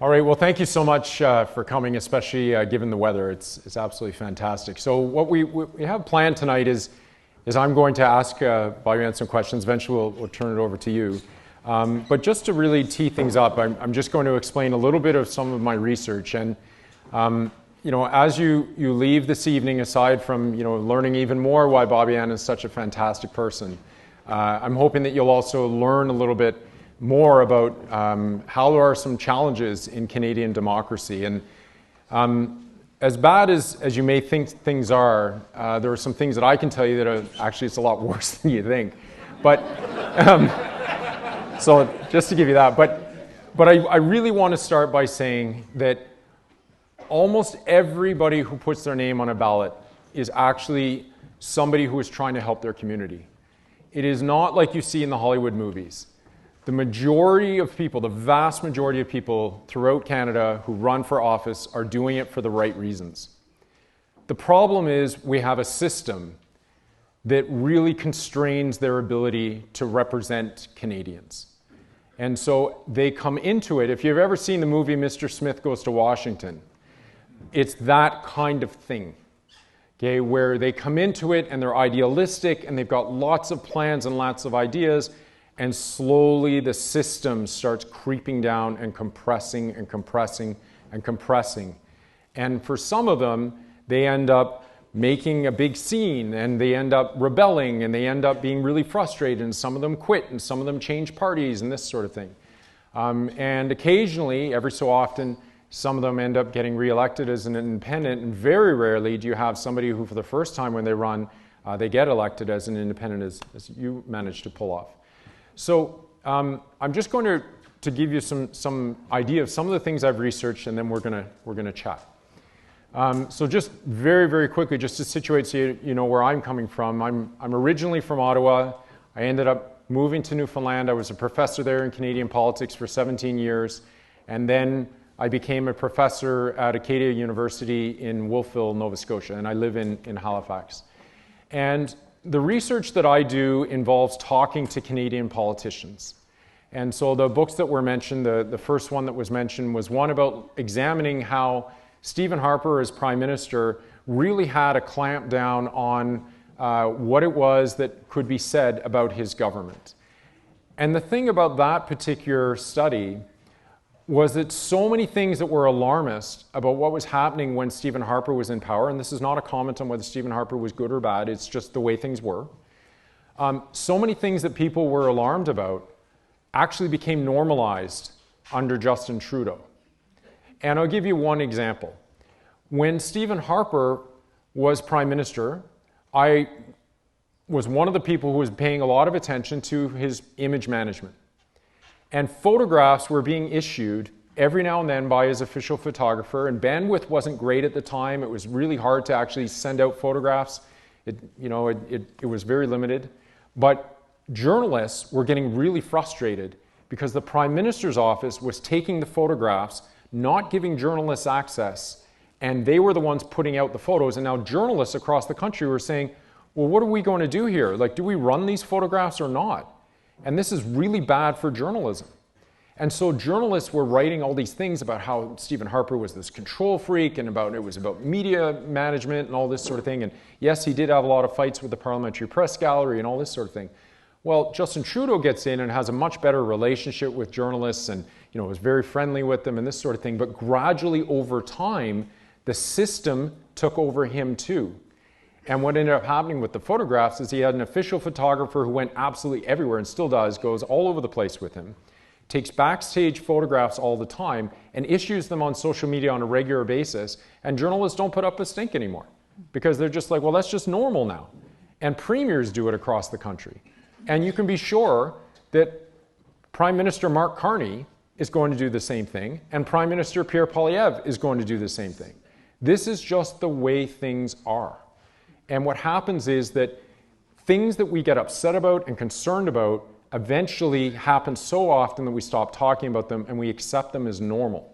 All right, well, thank you so much for coming, especially given the weather. It's absolutely fantastic. So what we have planned tonight is I'm going to ask Bobbi Ann some questions. Eventually, we'll turn it over to you. But just to really tee things up, I'm just going to explain a little bit of some of my research. And as you leave this evening, aside from learning even more why Bobbi Ann is such a fantastic person, I'm hoping that you'll also learn a little bit more about how there are some challenges in Canadian democracy. And as bad as you may think things are, there are some things that I can tell you that actually it's a lot worse than you think. But so just to give you that, but I really want to start by saying that almost everybody who puts their name on a ballot is actually somebody who is trying to help their community. It is not like you see in the Hollywood movies. The majority of people, the vast majority of people throughout Canada who run for office are doing it for the right reasons. The problem is we have a system that really constrains their ability to represent Canadians. And so they come into it. If you've ever seen the movie Mr. Smith Goes to Washington, it's that kind of thing, okay, where they come into it and they're idealistic and they've got lots of plans and lots of ideas, and slowly the system starts creeping down and compressing and compressing and compressing. And for some of them, they end up making a big scene and they end up rebelling and they end up being really frustrated, and some of them quit and some of them change parties and this sort of thing. And occasionally, every so often, some of them end up getting reelected as an independent, and very rarely do you have somebody who for the first time when they run, they get elected as an independent as you managed to pull off. So I'm just going to give you some idea of some of the things I've researched, and then we're gonna chat. So just very, very quickly, just to situate so you know where I'm coming from. I'm originally from Ottawa. I ended up moving to Newfoundland. I was a professor there in Canadian politics for 17 years, and then I became a professor at Acadia University in Wolfville, Nova Scotia, and I live in Halifax. And the research that I do involves talking to Canadian politicians. And so the books that were mentioned, the first one that was mentioned was one about examining how Stephen Harper as Prime Minister really had a clamp down on what it was that could be said about his government. And the thing about that particular study was that so many things that were alarmist about what was happening when Stephen Harper was in power, and this is not a comment on whether Stephen Harper was good or bad, it's just the way things were. So many things that people were alarmed about actually became normalized under Justin Trudeau. And I'll give you one example. When Stephen Harper was Prime Minister, I was one of the people who was paying a lot of attention to his image management. And photographs were being issued every now and then by his official photographer, and bandwidth wasn't great at the time. It was really hard to actually send out photographs. It was very limited. But journalists were getting really frustrated because the Prime Minister's office was taking the photographs, not giving journalists access, and they were the ones putting out the photos. And now journalists across the country were saying, well, what are we going to do here? Like, do we run these photographs or not? And this is really bad for journalism. And so journalists were writing all these things about how Stephen Harper was this control freak and it was about media management and all this sort of thing. And yes, he did have a lot of fights with the Parliamentary Press Gallery and all this sort of thing. Well, Justin Trudeau gets in and has a much better relationship with journalists and was very friendly with them and this sort of thing. But gradually over time, the system took over him too. And what ended up happening with the photographs is he had an official photographer who went absolutely everywhere and still does, goes all over the place with him, takes backstage photographs all the time and issues them on social media on a regular basis. And journalists don't put up a stink anymore because they're just like, well, that's just normal now. And premiers do it across the country. And you can be sure that Prime Minister Mark Carney is going to do the same thing, and Prime Minister Pierre Poilievre is going to do the same thing. This is just the way things are. And what happens is that things that we get upset about and concerned about eventually happen so often that we stop talking about them and we accept them as normal.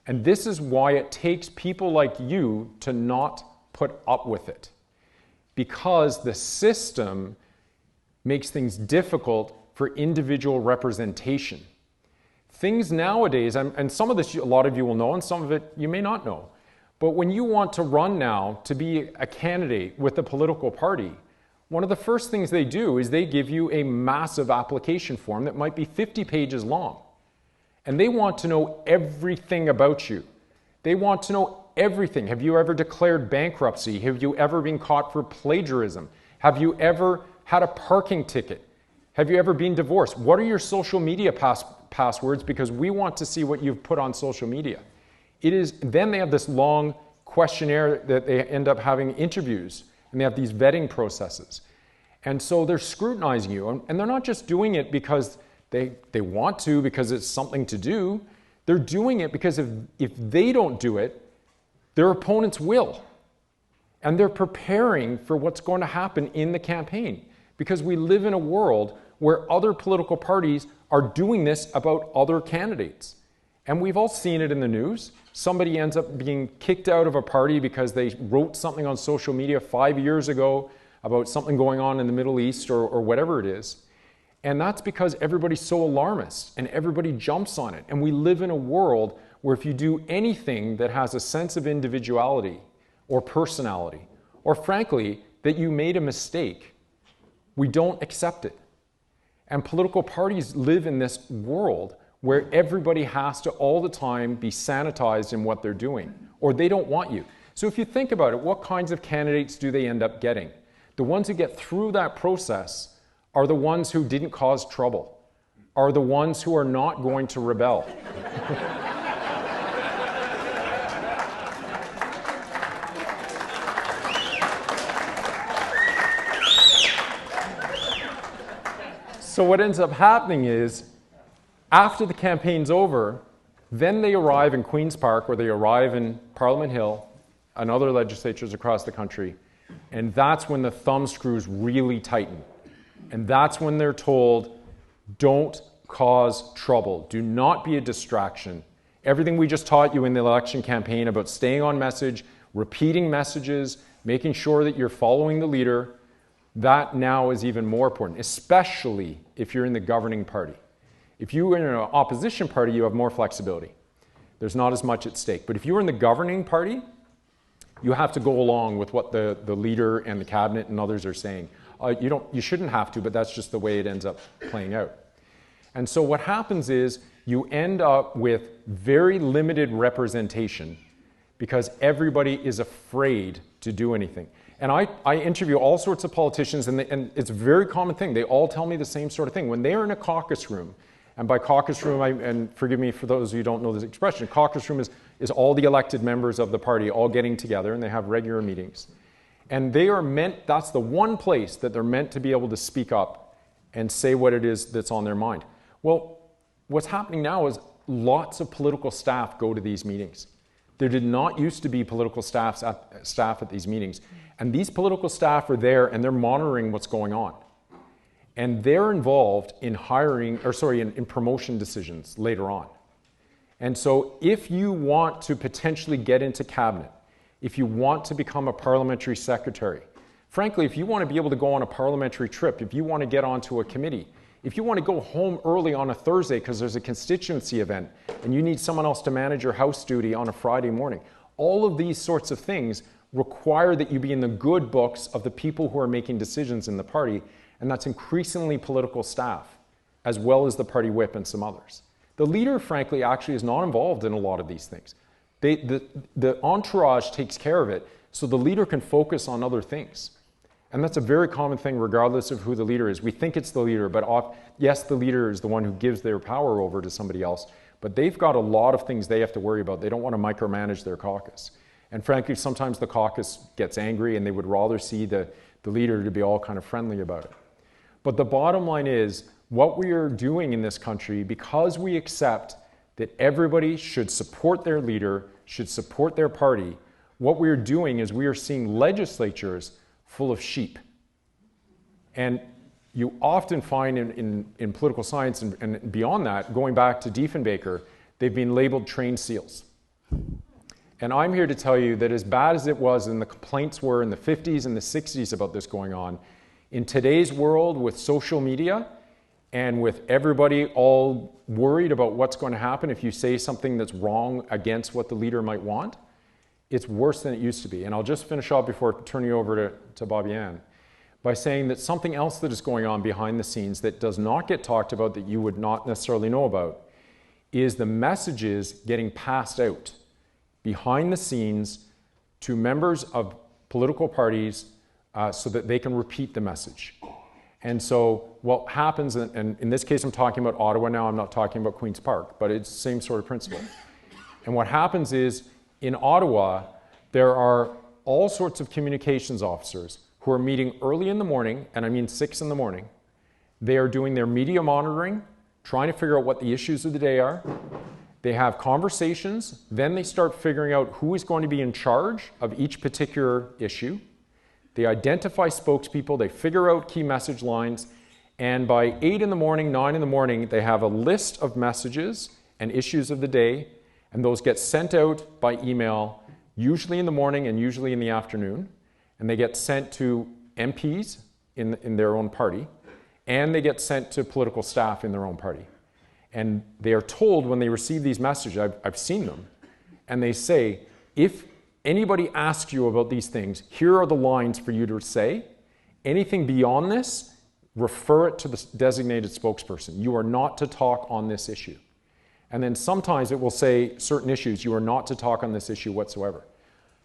And this is why it takes people like you to not put up with it. Because the system makes things difficult for individual representation. things nowadays, and some of this a lot of you will know, and some of it you may not know, but when you want to run now to be a candidate with a political party, one of the first things they do is they give you a massive application form that might be 50 pages long. And they want to know everything about you. They want to know everything. Have you ever declared bankruptcy? Have you ever been caught for plagiarism? Have you ever had a parking ticket? Have you ever been divorced? What are your social media passwords? Because we want to see what you've put on social media. Then they have this long questionnaire that they end up having interviews, and they have these vetting processes. And so they're scrutinizing you, and they're not just doing it because they want to, because it's something to do. They're doing it because if they don't do it, their opponents will. And they're preparing for what's going to happen in the campaign, because we live in a world where other political parties are doing this about other candidates. And we've all seen it in the news. Somebody ends up being kicked out of a party because they wrote something on social media 5 years ago about something going on in the Middle East or whatever it is. And that's because everybody's so alarmist and everybody jumps on it. And we live in a world where if you do anything that has a sense of individuality or personality, or frankly, that you made a mistake, we don't accept it. And political parties live in this world where everybody has to all the time be sanitized in what they're doing, or they don't want you. So if you think about it, what kinds of candidates do they end up getting? The ones who get through that process are the ones who didn't cause trouble, are the ones who are not going to rebel. So what ends up happening is, after the campaign's over, then they arrive in Queen's Park, or they arrive in Parliament Hill and other legislatures across the country, and that's when the thumb screws really tighten. And that's when they're told, don't cause trouble. Do not be a distraction. Everything we just taught you in the election campaign about staying on message, repeating messages, making sure that you're following the leader, that now is even more important, especially if you're in the governing party. If you're in an opposition party, you have more flexibility. There's not as much at stake. But if you're in the governing party, you have to go along with what the leader and the cabinet and others are saying. You shouldn't have to, but that's just the way it ends up playing out. And so what happens is you end up with very limited representation because everybody is afraid to do anything. And I interview all sorts of politicians, and it's a very common thing. They all tell me the same sort of thing. When they're in a caucus room, and by caucus room, and forgive me for those of you who don't know this expression, caucus room is all the elected members of the party all getting together, and they have regular meetings. And they are meant, that's the one place that they're meant to be able to speak up and say what it is that's on their mind. Well, what's happening now is lots of political staff go to these meetings. There did not used to be political staff at these meetings. And these political staff are there and they're monitoring what's going on. And they're involved in in promotion decisions later on. And so if you want to potentially get into cabinet, if you want to become a parliamentary secretary, frankly, if you want to be able to go on a parliamentary trip, if you want to get onto a committee, if you want to go home early on a Thursday because there's a constituency event and you need someone else to manage your house duty on a Friday morning, all of these sorts of things require that you be in the good books of the people who are making decisions in the party, and that's increasingly political staff, as well as the party whip and some others. The leader, frankly, actually is not involved in a lot of these things. The entourage takes care of it, so the leader can focus on other things. And that's a very common thing regardless of who the leader is. We think it's the leader, but yes, the leader is the one who gives their power over to somebody else, but they've got a lot of things they have to worry about. They don't want to micromanage their caucus. And frankly, sometimes the caucus gets angry and they would rather see the leader to be all kind of friendly about it. But the bottom line is, what we are doing in this country, because we accept that everybody should support their leader, should support their party, what we are doing is we are seeing legislatures full of sheep. And you often find in political science and beyond that, going back to Diefenbaker, they've been labeled trained seals. And I'm here to tell you that as bad as it was and the complaints were in the 50s and the 60s about this going on, in today's world with social media and with everybody all worried about what's going to happen if you say something that's wrong against what the leader might want, it's worse than it used to be. And I'll just finish off before turning you over to Bobbi Ann by saying that something else that is going on behind the scenes that does not get talked about, that you would not necessarily know about, is the messages getting passed out behind the scenes to members of political parties so that they can repeat the message. And so what happens, and in this case I'm talking about Ottawa now, I'm not talking about Queen's Park, but it's the same sort of principle. And what happens is, in Ottawa, there are all sorts of communications officers who are meeting early in the morning, and I mean 6 in the morning. They are doing their media monitoring, trying to figure out what the issues of the day are. They have conversations, then they start figuring out who is going to be in charge of each particular issue. They identify spokespeople, they figure out key message lines, and by 8 in the morning, 9 in the morning, they have a list of messages and issues of the day, and those get sent out by email, usually in the morning and usually in the afternoon, and they get sent to MPs in their own party, and they get sent to political staff in their own party. And they are told when they receive these messages, I've seen them, and they say, if anybody asks you about these things, here are the lines for you to say. Anything beyond this, refer it to the designated spokesperson. You are not to talk on this issue. And then sometimes it will say certain issues, you are not to talk on this issue whatsoever.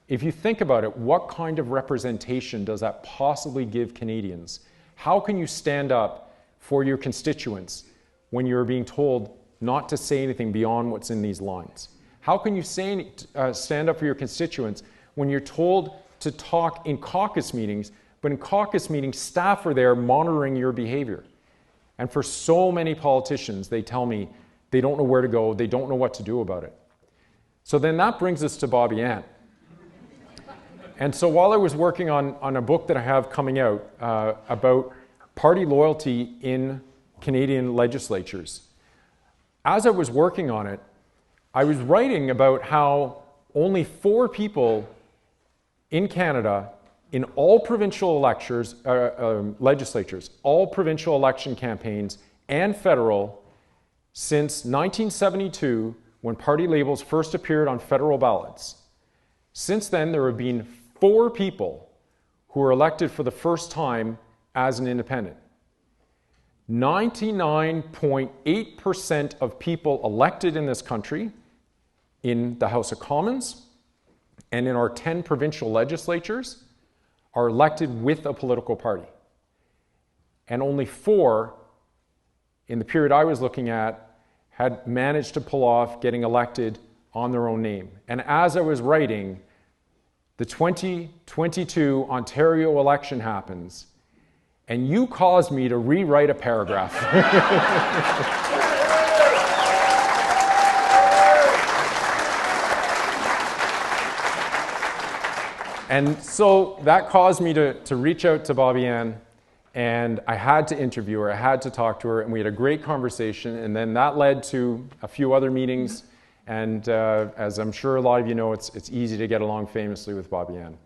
If you think about it, what kind of representation does that possibly give Canadians? How can you stand up for your constituents when you're being told not to say anything beyond what's in these lines? How can you stand up for your constituents when you're told to talk in caucus meetings, but in caucus meetings, staff are there monitoring your behavior? And for so many politicians, they tell me they don't know where to go, they don't know what to do about it. So then that brings us to Bobbi Ann. And so while I was working on a book that I have coming out about party loyalty in Canadian legislatures, as I was working on it, I was writing about how only 4 people in Canada in all provincial legislatures, all provincial election campaigns, and federal, since 1972, when party labels first appeared on federal ballots. Since then, there have been 4 people who were elected for the first time as an independent. 99.8% of people elected in this country, in the House of Commons and in our 10 provincial legislatures, are elected with a political party. And only 4, in the period I was looking at, had managed to pull off getting elected on their own name. And as I was writing, the 2022 Ontario election happens, and you caused me to rewrite a paragraph. And so that caused me to reach out to Bobbi Ann, and I had to interview her, I had to talk to her, and we had a great conversation, and then that led to a few other meetings, and as I'm sure a lot of you know, it's easy to get along famously with Bobbi Ann.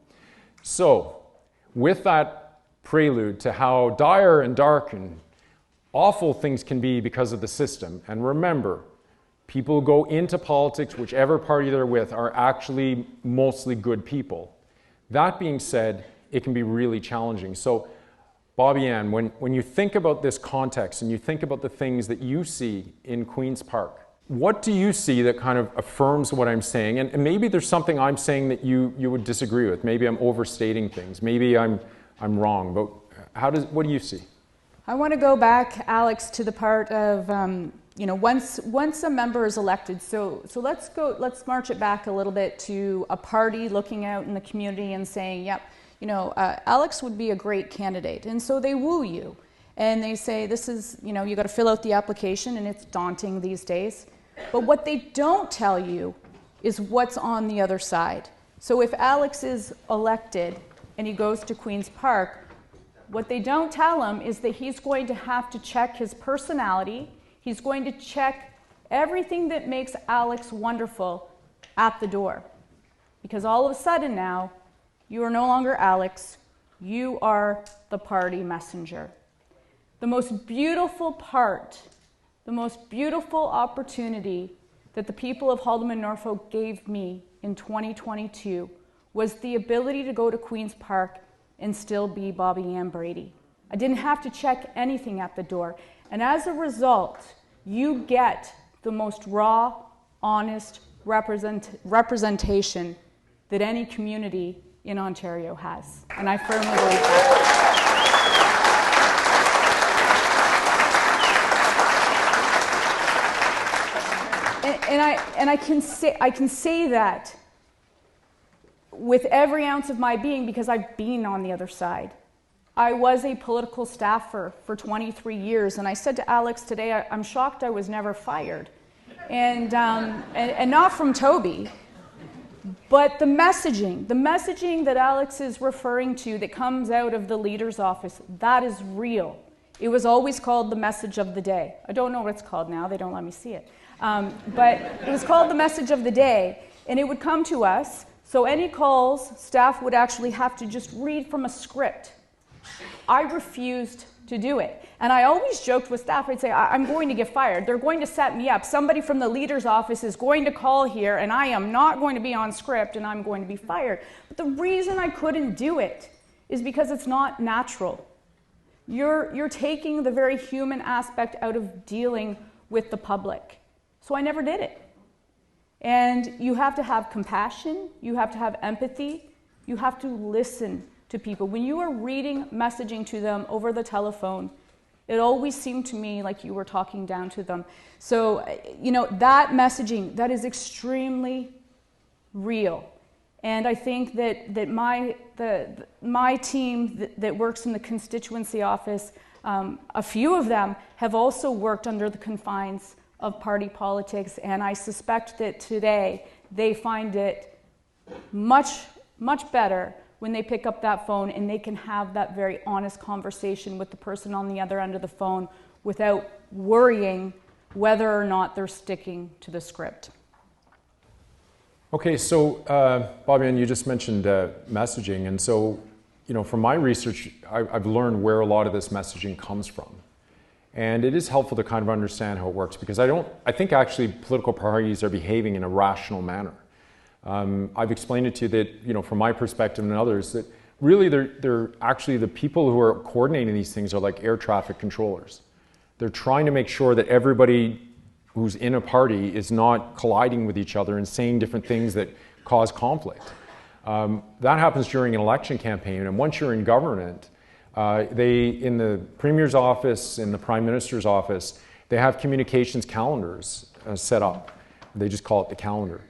So, with that prelude to how dire and dark and awful things can be because of the system, and remember, people who go into politics, whichever party they're with, are actually mostly good people. That being said, it can be really challenging. So, Bobbi Ann, when you think about this context and you think about the things that you see in Queen's Park, what do you see that kind of affirms what I'm saying? And maybe there's something I'm saying that you would disagree with. Maybe I'm overstating things. Maybe I'm wrong. But what do you see? I want to go back, Alex, to the part of once a member is elected. So let's march it back a little bit to a party looking out in the community and saying, yep, Alex would be a great candidate. And so they woo you. And they say, this is, you got to fill out the application, and it's daunting these days. But what they don't tell you is what's on the other side. So if Alex is elected and he goes to Queen's Park, what they don't tell him is that he's going to have to check his personality. He's going to check everything that makes Alex wonderful at the door. Because all of a sudden now, you are no longer Alex, you are the party messenger. The most beautiful part, the most beautiful opportunity that the people of Haldimand-Norfolk gave me in 2022 was the ability to go to Queen's Park and still be Bobbi Ann Brady. I didn't have to check anything at the door. And as a result, you get the most raw, honest representation that any community in Ontario has. And I firmly believe that. And I can say that with every ounce of my being because I've been on the other side. I was a political staffer for 23 years, and I said to Alex today, I'm shocked I was never fired. And not from Toby, but the messaging that Alex is referring to that comes out of the leader's office, that is real. It was always called the message of the day. I don't know what it's called now, they don't let me see it. But it was called the message of the day, and it would come to us, so any calls, staff would actually have to just read from a script. I refused to do it. And I always joked with staff, I'd say, I'm going to get fired. They're going to set me up. Somebody from the leader's office is going to call here, and I am not going to be on script, and I'm going to be fired. But the reason I couldn't do it is because it's not natural. You're taking the very human aspect out of dealing with the public. So I never did it. And you have to have compassion, you have to have empathy, you have to listen to people. When you are reading messaging to them over the telephone, it always seemed to me like you were talking down to them. So, that messaging, that is extremely real. And I think that my team that works in the constituency office, a few of them have also worked under the confines of party politics, and I suspect that today they find it much, much better when they pick up that phone and they can have that very honest conversation with the person on the other end of the phone without worrying whether or not they're sticking to the script. Okay, so Bobbi Ann, you just mentioned messaging, and so from my research, I've learned where a lot of this messaging comes from. And it is helpful to kind of understand how it works because I think actually political parties are behaving in a rational manner. I've explained it to you that, from my perspective and others, that really they're actually the people who are coordinating these things are like air traffic controllers. They're trying to make sure that everybody who's in a party is not colliding with each other and saying different things that cause conflict. That happens during an election campaign, and once you're in government, in the Premier's office, in the Prime Minister's office, they have communications calendars set up. They just call it the calendar.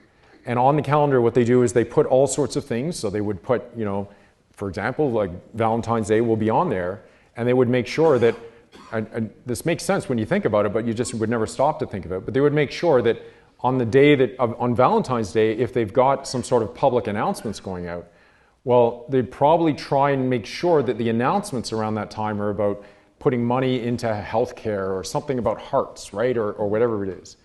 And on the calendar, what they do is they put all sorts of things. So they would put, for example, like Valentine's Day will be on there, and they would make sure that, and this makes sense when you think about it, but you just would never stop to think of it, but they would make sure that on the day on Valentine's Day, if they've got some sort of public announcements going out, well, they'd probably try and make sure that the announcements around that time are about putting money into healthcare or something about hearts, right, or whatever it is.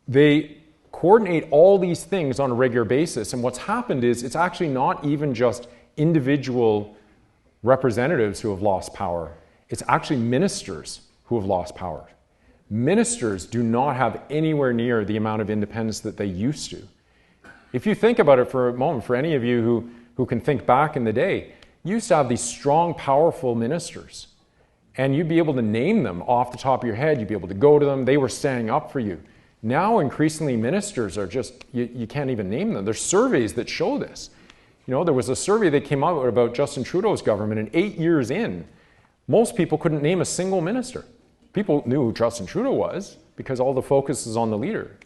They coordinate all these things on a regular basis, and what's happened is it's actually not even just individual representatives who have lost power. It's actually ministers who have lost power. Ministers do not have anywhere near the amount of independence that they used to. If you think about it for a moment, for any of you who can think back in the day, you used to have these strong, powerful ministers. And you'd be able to name them off the top of your head. You'd be able to go to them. They were standing up for you. Now, increasingly, ministers are just, you can't even name them. There's surveys that show this. There was a survey that came out about Justin Trudeau's government, and 8 years in, most people couldn't name a single minister. People knew who Justin Trudeau was because all the focus is on the leader.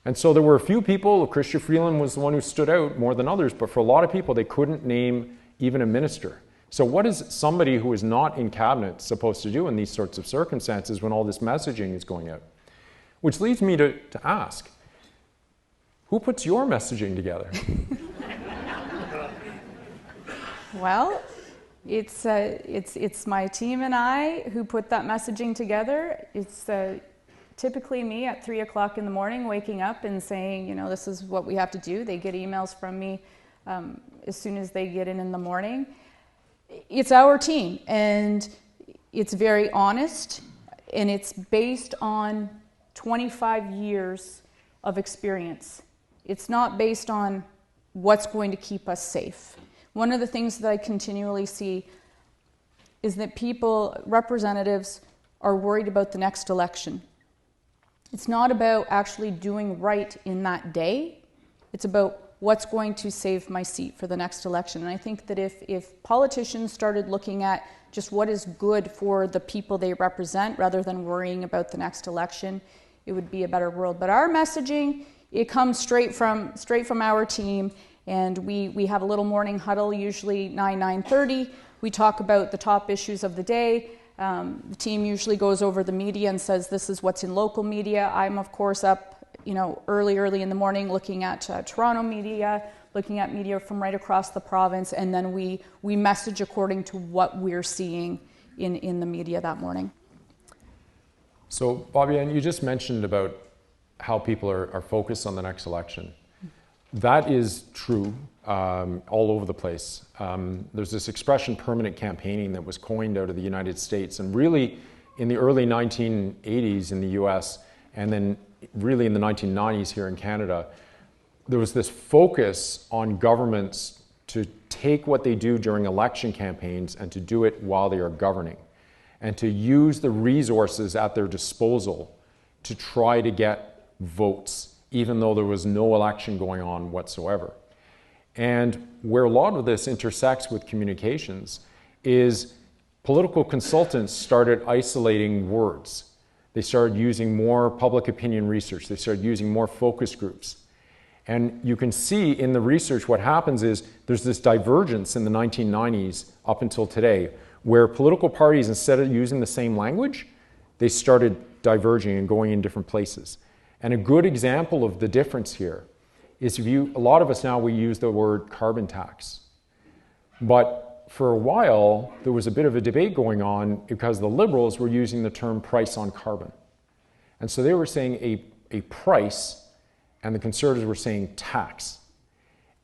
And so there were a few people, Chrystia Freeland was the one who stood out more than others, but for a lot of people, they couldn't name even a minister. So what is somebody who is not in cabinet supposed to do in these sorts of circumstances when all this messaging is going out? Which leads me to ask, who puts your messaging together? Well, it's my team and I who put that messaging together. It's typically me at 3 o'clock in the morning waking up and saying, this is what we have to do. They get emails from me as soon as they get in the morning. It's our team, and It's very honest, and it's based on 25 years of experience. It's not based on what's going to keep us safe. One of the things that I continually see is that people, representatives, are worried about the next election. It's not about actually doing right in that day. It's about what's going to save my seat for the next election. And I think that if politicians started looking at just what is good for the people they represent rather than worrying about the next election, it would be a better world. But our messaging, it comes straight from our team, and we have a little morning huddle, usually 9:30. We talk about the top issues of the day. The team usually goes over the media and says, this is what's in local media. I'm, of course, up early in the morning looking at Toronto media, looking at media from right across the province, and then we message according to what we're seeing in the media that morning. So, Bobbi Ann, you just mentioned about how people are focused on the next election. That is true all over the place. There's this expression, permanent campaigning, that was coined out of the United States, and really in the early 1980s in the US, and then really in the 1990s here in Canada, there was this focus on governments to take what they do during election campaigns and to do it while they are governing, and to use the resources at their disposal to try to get votes, even though there was no election going on whatsoever. And where a lot of this intersects with communications is political consultants started isolating words. They started using more public opinion research. They started using more focus groups. And you can see in the research what happens is there's this divergence in the 1990s up until today, where political parties, instead of using the same language, they started diverging and going in different places. And a good example of the difference here is a lot of us now, we use the word carbon tax. But for a while, there was a bit of a debate going on because the Liberals were using the term price on carbon. And so they were saying a price, and the Conservatives were saying tax.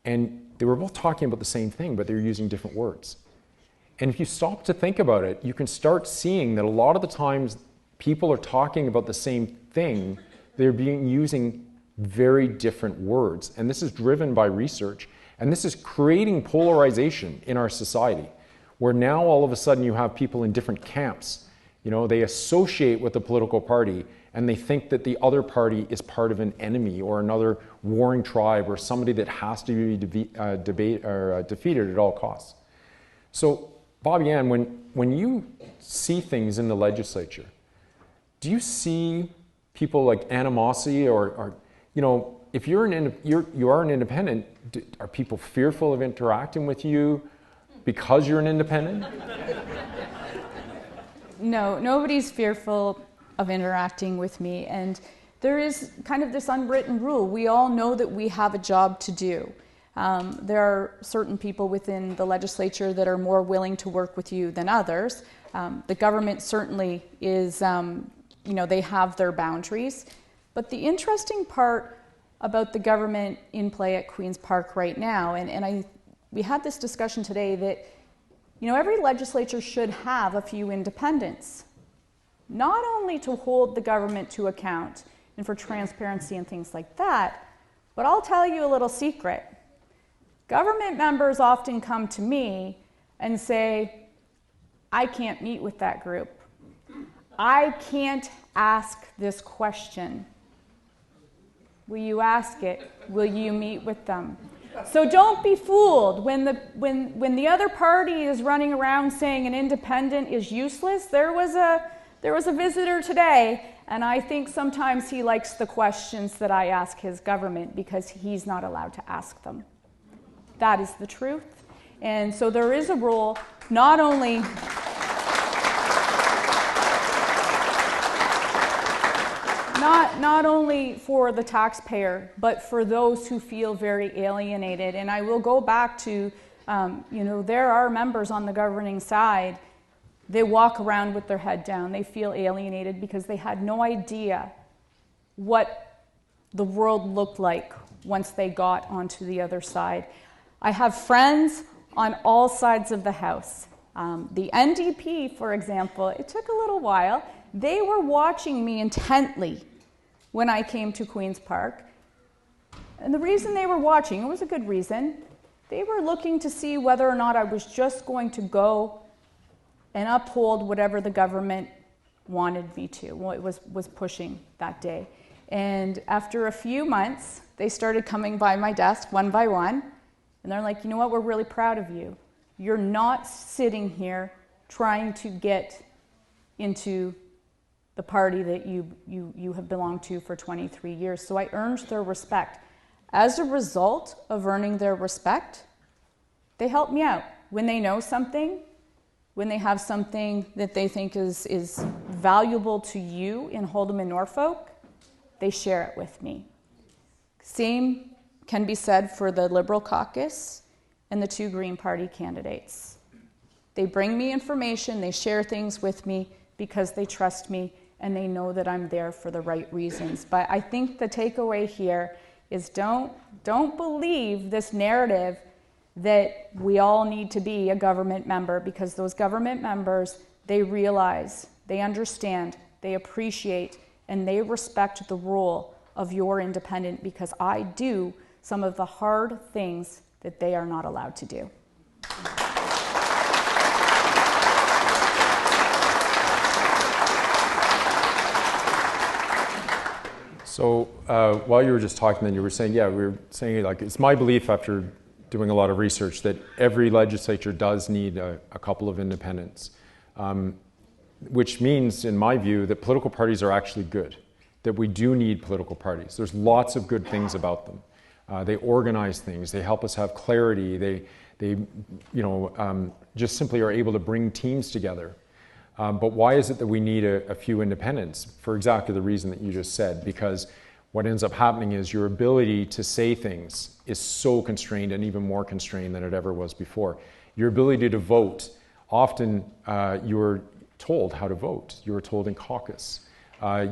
And they were both talking about the same thing, but they were using different words. And if you stop to think about it, you can start seeing that a lot of the times people are talking about the same thing, they're using very different words. And this is driven by research. And this is creating polarization in our society, where now all of a sudden you have people in different camps. They associate with the political party, and they think that the other party is part of an enemy or another warring tribe or somebody that has to be defeated at all costs. So, Bobbi Ann, when you see things in the legislature, do you see people like animosity or if you are an independent, are people fearful of interacting with you because you're an independent? No, nobody's fearful of interacting with me. And there is kind of this unwritten rule. We all know that we have a job to do. There are certain people within the legislature that are more willing to work with you than others. The government certainly is, they have their boundaries. But the interesting part about the government in play at Queen's Park right now, we had this discussion today that, every legislature should have a few independents, not only to hold the government to account and for transparency and things like that, but I'll tell you a little secret. Government members often come to me and say, I can't meet with that group. I can't ask this question. Will you ask it? Will you meet with them? So don't be fooled. When the other party is running around saying an independent is useless, there was a visitor today, and I think sometimes he likes the questions that I ask his government because he's not allowed to ask them. That is the truth. And so there is a role not only not only for the taxpayer, but for those who feel very alienated. And I will go back to, there are members on the governing side, they walk around with their head down. They feel alienated because they had no idea what the world looked like once they got onto the other side. I have friends on all sides of the house. The NDP, for example, it took a little while. They were watching me intently when I came to Queen's Park. And the reason they were watching, it was a good reason, they were looking to see whether or not I was just going to go and uphold whatever the government wanted me to, was pushing that day. And after a few months, they started coming by my desk one by one, and they're like, you know what, we're really proud of you. You're not sitting here trying to get into the party that you have belonged to for 23 years. So I earned their respect. As a result of earning their respect, they help me out. When they know something, when they have something that they think is valuable to you in Haldimand-Norfolk, they share it with me. Same can be said for the Liberal caucus and the 2 Green Party candidates. They bring me information, they share things with me because they trust me and they know that I'm there for the right reasons. But I think the takeaway here is don't believe this narrative that we all need to be a government member, because those government members, they realize, they understand, they appreciate, and they respect the role of your independent, because I do some of the hard things that they are not allowed to do. So while you were just talking, then you were saying, yeah, we were saying, like, it's my belief after doing a lot of research that every legislature does need a couple of independents, which means, in my view, that political parties are actually good, that we do need political parties. There's lots of good things about them. They organize things, they help us have clarity, they just simply are able to bring teams together. But why is it that we need a few independents? For exactly the reason that you just said, because what ends up happening is your ability to say things is so constrained, and even more constrained than it ever was before. Your ability to vote, often you're told how to vote. You are told in caucus.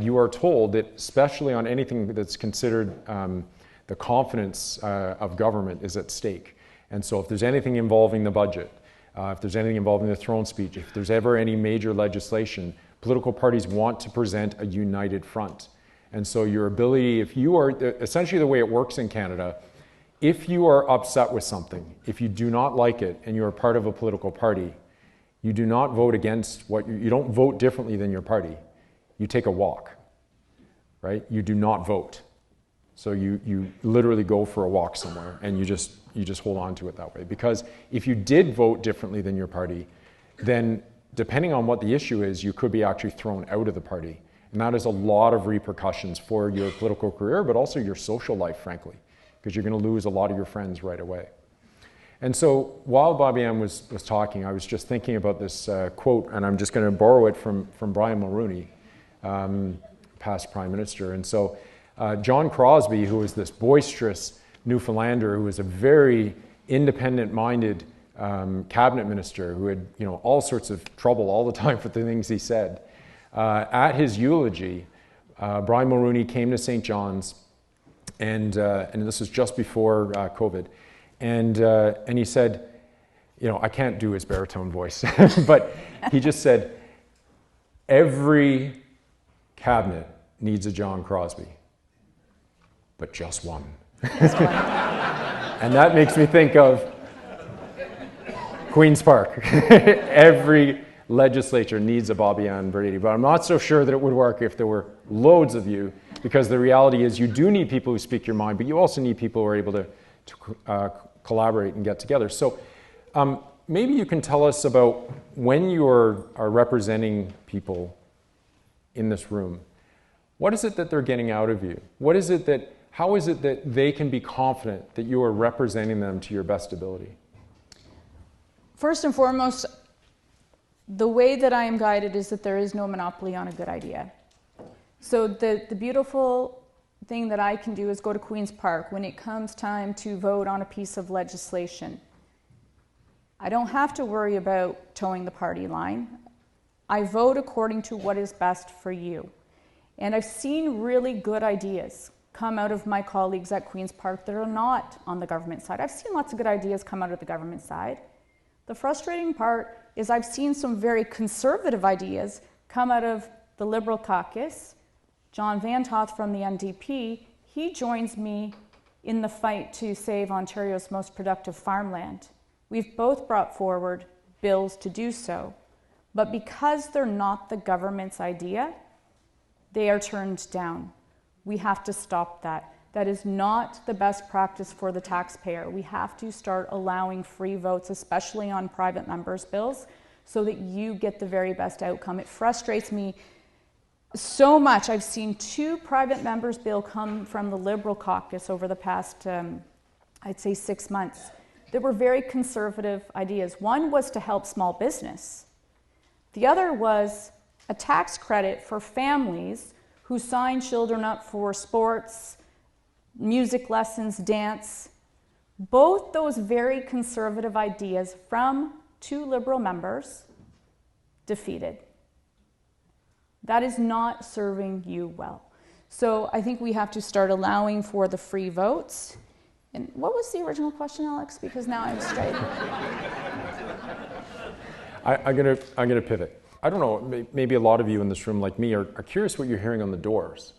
You are told that, especially on anything that's considered the confidence of government is at stake. And so if there's anything involving the budget, if there's anything involving the throne speech, if there's ever any major legislation, political parties want to present a united front. And so your ability, if you are, essentially the way it works in Canada, if you are upset with something, if you do not like it, and you are part of a political party, you do not vote against you don't vote differently than your party. You take a walk, right? You do not vote. So you literally go for a walk somewhere, and you just hold on to it that way. Because if you did vote differently than your party, then depending on what the issue is, you could be actually thrown out of the party. And that is a lot of repercussions for your political career, but also your social life, frankly, because you're going to lose a lot of your friends right away. And so while Bobbi Ann was talking, I was just thinking about this quote, and I'm just going to borrow it from Brian Mulroney, past Prime Minister. And so John Crosbie, who was this boisterous Newfoundlander, who was a very independent-minded cabinet minister, who had all sorts of trouble all the time for the things he said. At his eulogy, Brian Mulroney came to St. John's, and this was just before COVID, and he said, I can't do his baritone voice, but he just said, every cabinet needs a John Crosbie, but just one. And that makes me think of Queen's Park. Every legislature needs a Bobbi Ann Brady, but I'm not so sure that it would work if there were loads of you, because the reality is you do need people who speak your mind, but you also need people who are able to collaborate and get together. So maybe you can tell us about when you are representing people in this room, what is it that they're getting out of you? How is it that they can be confident that you are representing them to your best ability? First and foremost, the way that I am guided is that there is no monopoly on a good idea. So the beautiful thing that I can do is go to Queen's Park when it comes time to vote on a piece of legislation. I don't have to worry about towing the party line. I vote according to what is best for you. And I've seen really good ideas come out of my colleagues at Queen's Park that are not on the government side. I've seen lots of good ideas come out of the government side. The frustrating part is I've seen some very conservative ideas come out of the Liberal caucus. John Van Toth from the NDP, he joins me in the fight to save Ontario's most productive farmland. We've both brought forward bills to do so, but because they're not the government's idea, they are turned down. We have to stop that. That is not the best practice for the taxpayer. We have to start allowing free votes, especially on private members' bills, so that you get the very best outcome. It frustrates me so much. I've seen 2 private members' bill come from the Liberal caucus over the past, I'd say 6 months. There were very conservative ideas. One was to help small business. The other was a tax credit for families who sign children up for sports, music lessons, dance. Both those very conservative ideas from 2 Liberal members defeated. That is not serving you well. So I think we have to start allowing for the free votes. And what was the original question, Alex? Because now I'm straight. I'm gonna pivot. I don't know, maybe a lot of you in this room like me are curious what you're hearing on the doors.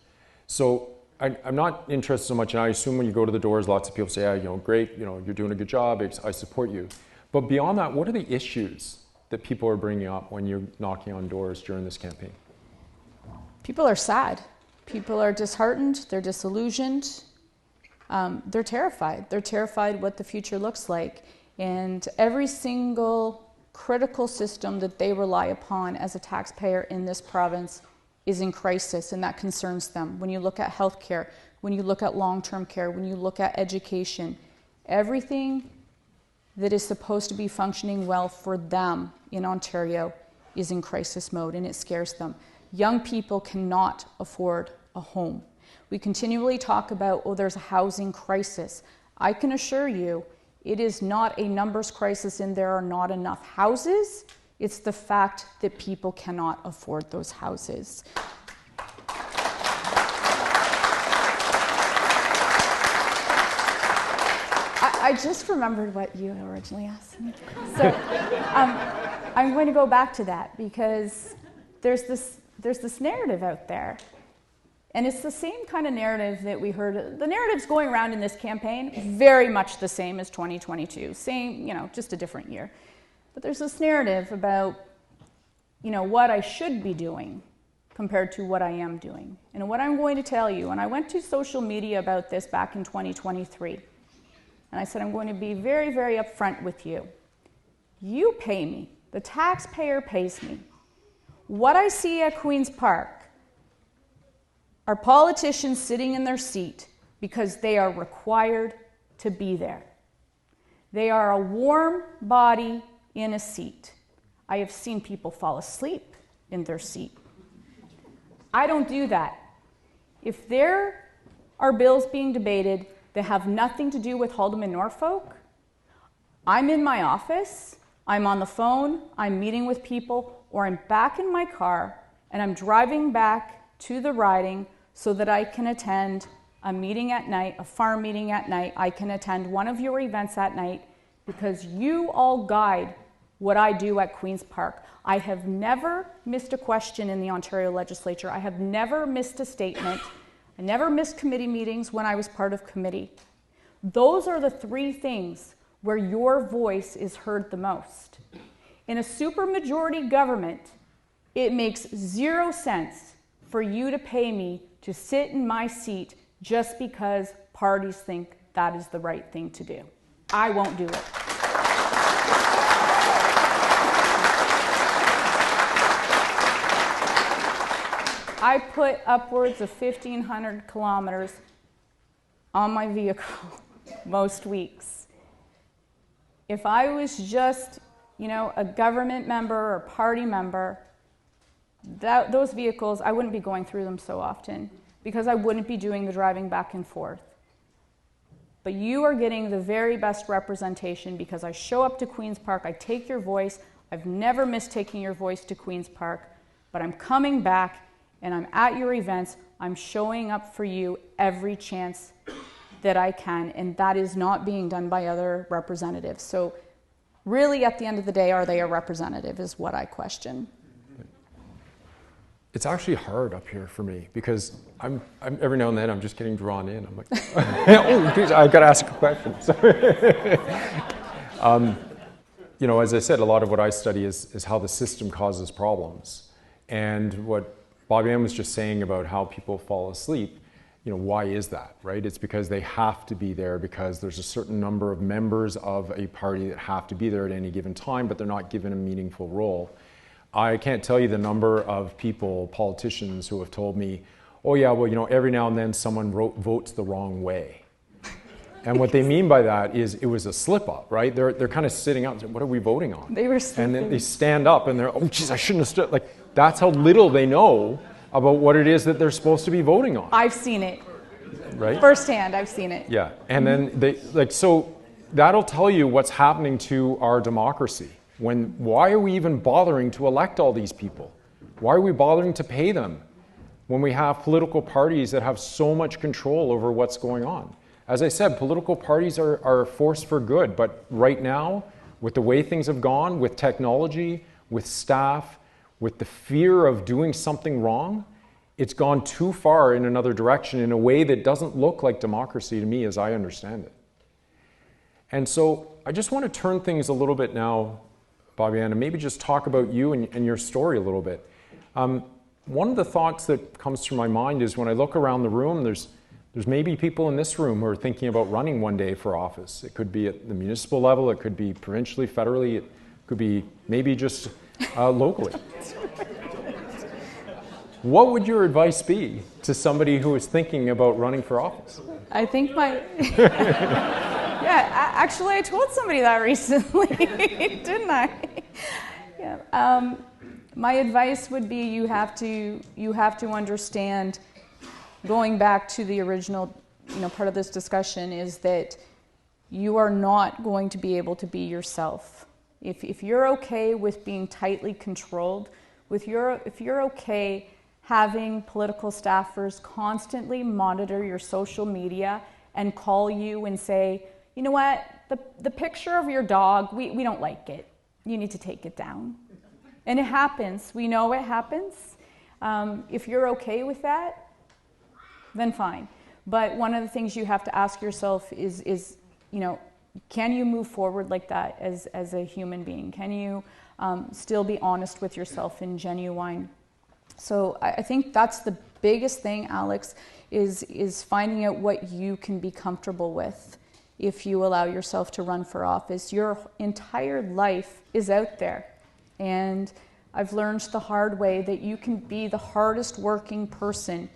So I'm not interested so much, and I assume when you go to the doors, lots of people say, yeah, great, you're doing a good job, I support you. But beyond that, what are the issues that people are bringing up when you're knocking on doors during this campaign? People are sad. People are disheartened, they're disillusioned, they're terrified. They're terrified what the future looks like. And every single critical system that they rely upon as a taxpayer in this province is in crisis, and that concerns them. When you look at healthcare, when you look at long-term care, when you look at education, everything that is supposed to be functioning well for them in Ontario is in crisis mode, and it scares them. Young people cannot afford a home. We continually talk about, there's a housing crisis. I can assure you, it is not a numbers crisis and there are not enough houses. It's the fact that people cannot afford those houses. I just remembered what you originally asked me. So I'm going to go back to that because there's this narrative out there. And it's the same kind of narrative that we heard. The narratives going around in this campaign, very much the same as 2022. Same, just a different year. But there's this narrative about, what I should be doing compared to what I am doing. And what I'm going to tell you, and I went to social media about this back in 2023. And I said, I'm going to be very, very upfront with you. You pay me. The taxpayer pays me. What I see at Queen's Park are politicians sitting in their seat because they are required to be there. They are a warm body in a seat. I have seen people fall asleep in their seat. I don't do that. If there are bills being debated that have nothing to do with Haldimand-Norfolk, I'm in my office, I'm on the phone, I'm meeting with people, or I'm back in my car and I'm driving back to the riding so that I can attend a meeting at night, a farm meeting at night. I can attend one of your events at night because you all guide what I do at Queen's Park. I have never missed a question in the Ontario Legislature. I have never missed a statement. I never missed committee meetings when I was part of committee. Those are the 3 things where your voice is heard the most. In a supermajority government, it makes 0 sense for you to pay me to sit in my seat just because parties think that is the right thing to do. I won't do it. I put upwards of 1,500 kilometers on my vehicle most weeks. If I was just, a government member or party member, those vehicles, I wouldn't be going through them so often because I wouldn't be doing the driving back and forth. But you are getting the very best representation because I show up to Queen's Park, I take your voice. I've never missed taking your voice to Queen's Park, but I'm coming back and I'm at your events. I'm showing up for you every chance that I can, and that is not being done by other representatives. So Really, at the end of the day, are they a representative is what I question. It's actually hard up here for me because I'm every now and then I'm just getting drawn in. I'm like, oh, geez, I've got to ask a question. You know, as I said, a lot of what I study is how the system causes problems. And what Bobbi Ann was just saying about how people fall asleep, you know, why is that, right? It's because they have to be there because there's a certain number of members of a party that have to be there at any given time, but they're not given a meaningful role. I can't tell you the number of people, politicians, who have told me, oh yeah, well, you know, every now and then someone votes the wrong way. And what they mean by that is it was a slip up, right? They're kind of sitting up and saying, what are we voting on? They were sleeping. And then they stand up and they're, oh geez, I shouldn't have stood. Like, that's how little they know about what it is that they're supposed to be voting on. I've seen it. Right? Firsthand, I've seen it. Yeah, and then they, like, so that'll tell you what's happening to our democracy. Why are we even bothering to elect all these people? Why are we bothering to pay them when we have political parties that have so much control over what's going on? As I said, political parties are a force for good, but right now, with the way things have gone, with technology, with staff, with the fear of doing something wrong, it's gone too far in another direction in a way that doesn't look like democracy to me as I understand it. And so I just want to turn things a little bit now, Bobbi Ann, and maybe just talk about you and your story a little bit. One of the thoughts that comes to my mind is when I look around the room, there's maybe people in this room who are thinking about running one day for office. It could be at the municipal level, it could be provincially, federally, it could be maybe just locally. What would your advice be to somebody who is thinking about running for office? I think yeah, actually I told somebody that recently, didn't I? Yeah. My advice would be you have to understand, going back to the original, part of this discussion, is that you are not going to be able to be yourself. If you're okay with being tightly controlled, if you're okay having political staffers constantly monitor your social media and call you and say, you know what, the picture of your dog, we don't like it. You need to take it down. And it happens. We know it happens. If you're okay with that, then fine. But one of the things you have to ask yourself is can you move forward like that as a human being? Can you still be honest with yourself and genuine? So I think that's the biggest thing, Alex, is finding out what you can be comfortable with if you allow yourself to run for office. Your entire life is out there. And I've learned the hard way that you can be the hardest working person.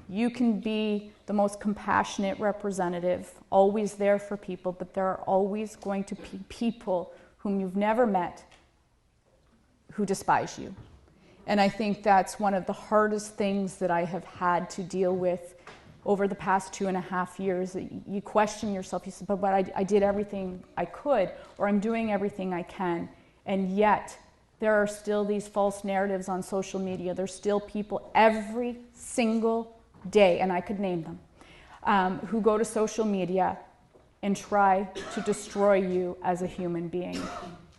You can be the most compassionate representative, always there for people, but there are always going to be people whom you've never met who despise you. And I think that's one of the hardest things that I have had to deal with over the past 2.5 years. You question yourself, you say, but I did everything I could, or I'm doing everything I can, and yet there are still these false narratives on social media. There's still people every single day, and I could name them, who go to social media and try to destroy you as a human being.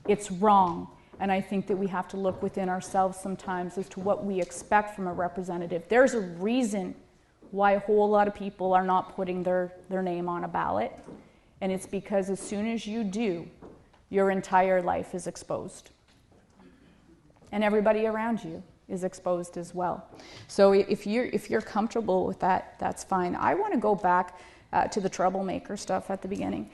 It's wrong. And I think that we have to look within ourselves sometimes as to what we expect from a representative. There's a reason why a whole lot of people are not putting their name on a ballot. And it's because as soon as you do, your entire life is exposed. And everybody around you is exposed as well. So if you're comfortable with that, that's fine. I want to go back to the troublemaker stuff at the beginning.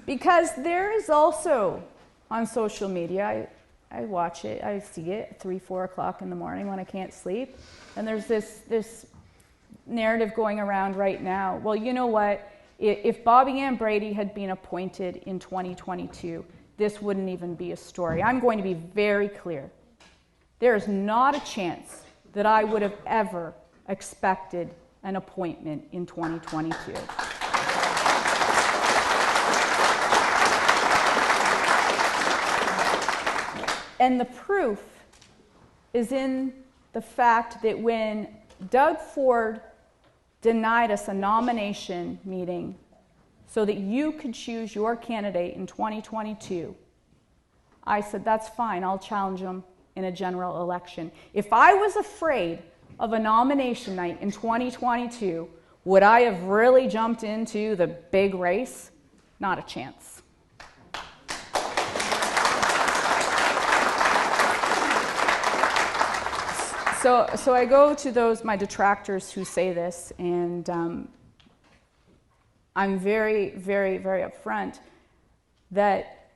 Because there is also on social media, I watch it, I see it at 3, 4 o'clock in the morning when I can't sleep. And there's this narrative going around right now. Well, you know what? If Bobbi Ann Brady had been appointed in 2022, this wouldn't even be a story. I'm going to be very clear. There is not a chance that I would have ever expected an appointment in 2022. And the proof is in the fact that when Doug Ford denied us a nomination meeting so that you could choose your candidate in 2022, I said, that's fine, I'll challenge him in a general election. If I was afraid of a nomination night in 2022, would I have really jumped into the big race? Not a chance. So I go to my detractors who say this, and I'm very, very, very upfront that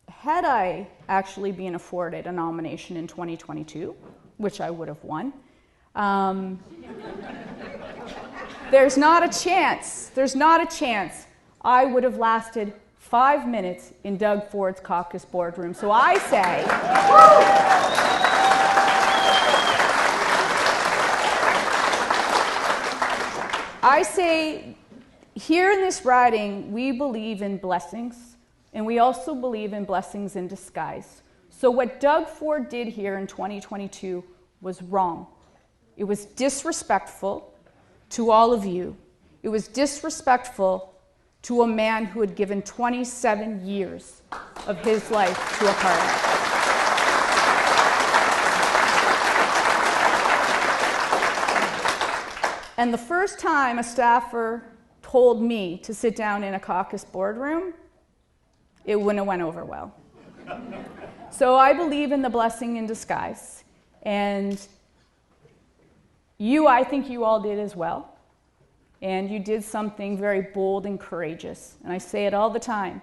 had I actually been afforded a nomination in 2022, which I would have won, there's not a chance I would have lasted 5 minutes in Doug Ford's caucus boardroom. So I say, here in this riding, we believe in blessings, and we also believe in blessings in disguise. So what Doug Ford did here in 2022 was wrong. It was disrespectful to all of you. It was disrespectful to a man who had given 27 years of his life to a party. And the first time a staffer told me to sit down in a caucus boardroom, it wouldn't have went over well. So I believe in the blessing in disguise. And I think you all did as well. And you did something very bold and courageous. And I say it all the time.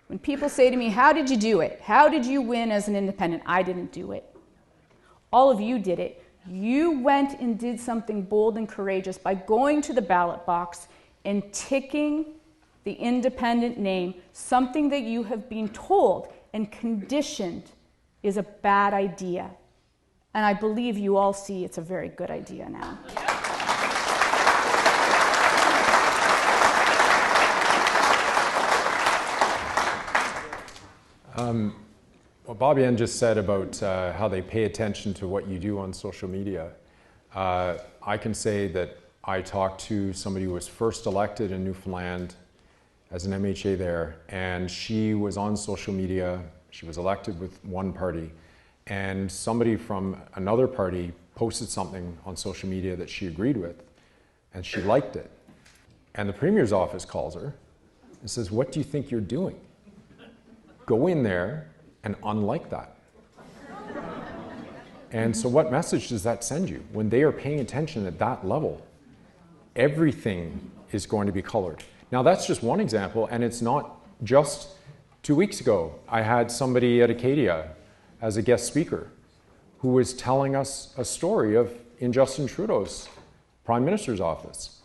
When people say to me, how did you do it? How did you win as an independent? I didn't do it. All of you did it. You went and did something bold and courageous by going to the ballot box and ticking the independent name, something that you have been told and conditioned is a bad idea. And I believe you all see it's a very good idea now. What Bobbi Ann just said about how they pay attention to what you do on social media, I can say that I talked to somebody who was first elected in Newfoundland as an MHA there, and she was on social media. She was elected with one party, and somebody from another party posted something on social media that she agreed with, and she liked it. And the Premier's office calls her and says, "What do you think you're doing? Go in there and unlike that." And so what message does that send you? When they are paying attention at that level, everything is going to be colored. Now that's just one example, and it's not just 2 weeks ago. I had somebody at Acadia as a guest speaker who was telling us a story in Justin Trudeau's Prime Minister's office.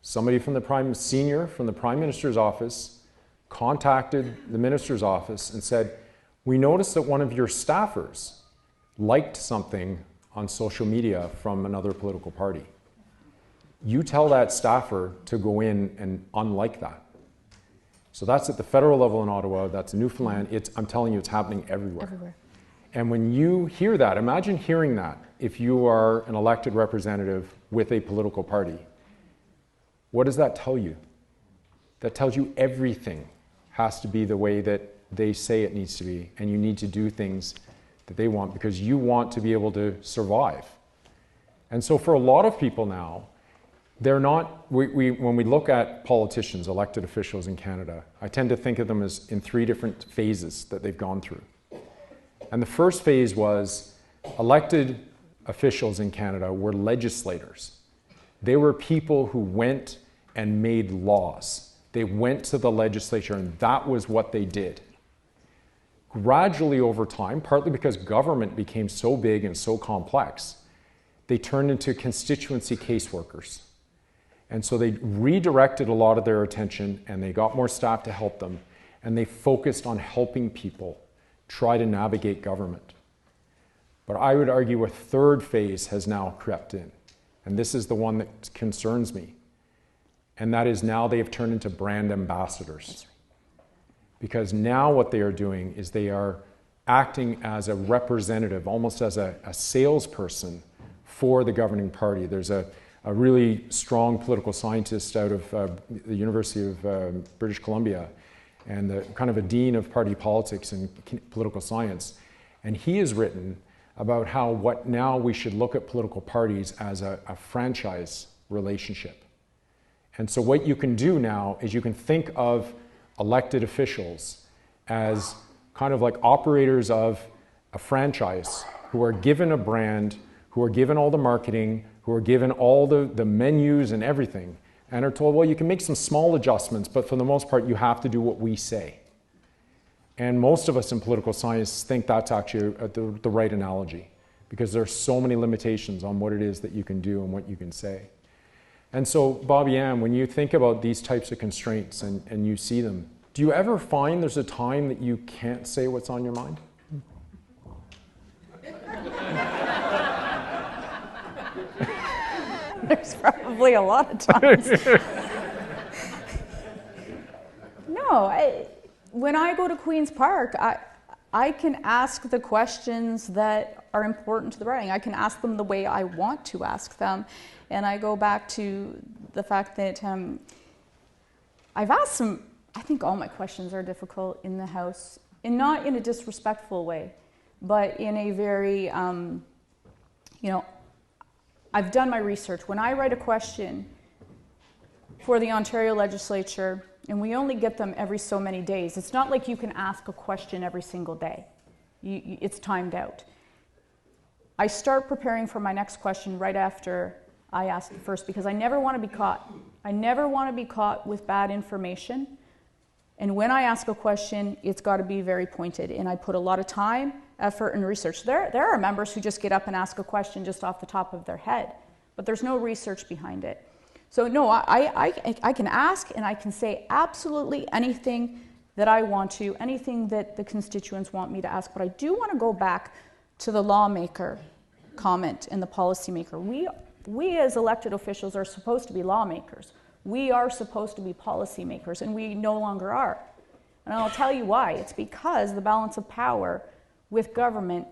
Somebody from the Prime Minister's office contacted the Minister's office and said, "We noticed that one of your staffers liked something on social media from another political party. You tell that staffer to go in and unlike that." So that's at the federal level in Ottawa, that's in Newfoundland. I'm telling you, it's happening everywhere. And when you hear that, imagine hearing that if you are an elected representative with a political party. What does that tell you? That tells you everything has to be the way that they say it needs to be, and you need to do things that they want because you want to be able to survive. And so for a lot of people now, they're not, when we look at politicians, elected officials in Canada, I tend to think of them as in 3 different phases that they've gone through. And the first phase was elected officials in Canada were legislators. They were people who went and made laws. They went to the legislature, and that was what they did. Gradually over time, partly because government became so big and so complex, they turned into constituency caseworkers. And so they redirected a lot of their attention, and they got more staff to help them, and they focused on helping people try to navigate government. But I would argue a third phase has now crept in, and this is the one that concerns me. And that is now they have turned into brand ambassadors. Because now what they are doing is they are acting as a representative, almost as a salesperson for the governing party. There's a a really strong political scientist out of the University of British Columbia, and kind of a dean of party politics and political science. And he has written about how now we should look at political parties as a franchise relationship. And so what you can do now is you can think of elected officials as kind of like operators of a franchise who are given a brand, who are given all the marketing, who are given all the menus and everything, and are told, well, you can make some small adjustments, but for the most part, you have to do what we say. And most of us in political science think that's actually the right analogy, because there are so many limitations on what it is that you can do and what you can say. And so, Bobbi Ann, when you think about these types of constraints and you see them, do you ever find there's a time that you can't say what's on your mind? There's probably a lot of times. No, when I go to Queen's Park, I can ask the questions that are important to the writing. I can ask them the way I want to ask them. And I go back to the fact that I've asked some, I think all my questions are difficult in the House, and not in a disrespectful way, but in a very, I've done my research. When I write a question for the Ontario Legislature, and we only get them every so many days, it's not like you can ask a question every single day. It's timed out. I start preparing for my next question right after I ask the first, because I never want to be caught. I never want to be caught with bad information. And when I ask a question, it's got to be very pointed. And I put a lot of time, effort, and research. There are members who just get up and ask a question just off the top of their head, but there's no research behind it. So no, I can ask and I can say absolutely anything that I want to, anything that the constituents want me to ask. But I do want to go back to the lawmaker comment and the policymaker. We as elected officials are supposed to be lawmakers. We are supposed to be policymakers, and we no longer are. And I'll tell you why. It's because the balance of power with government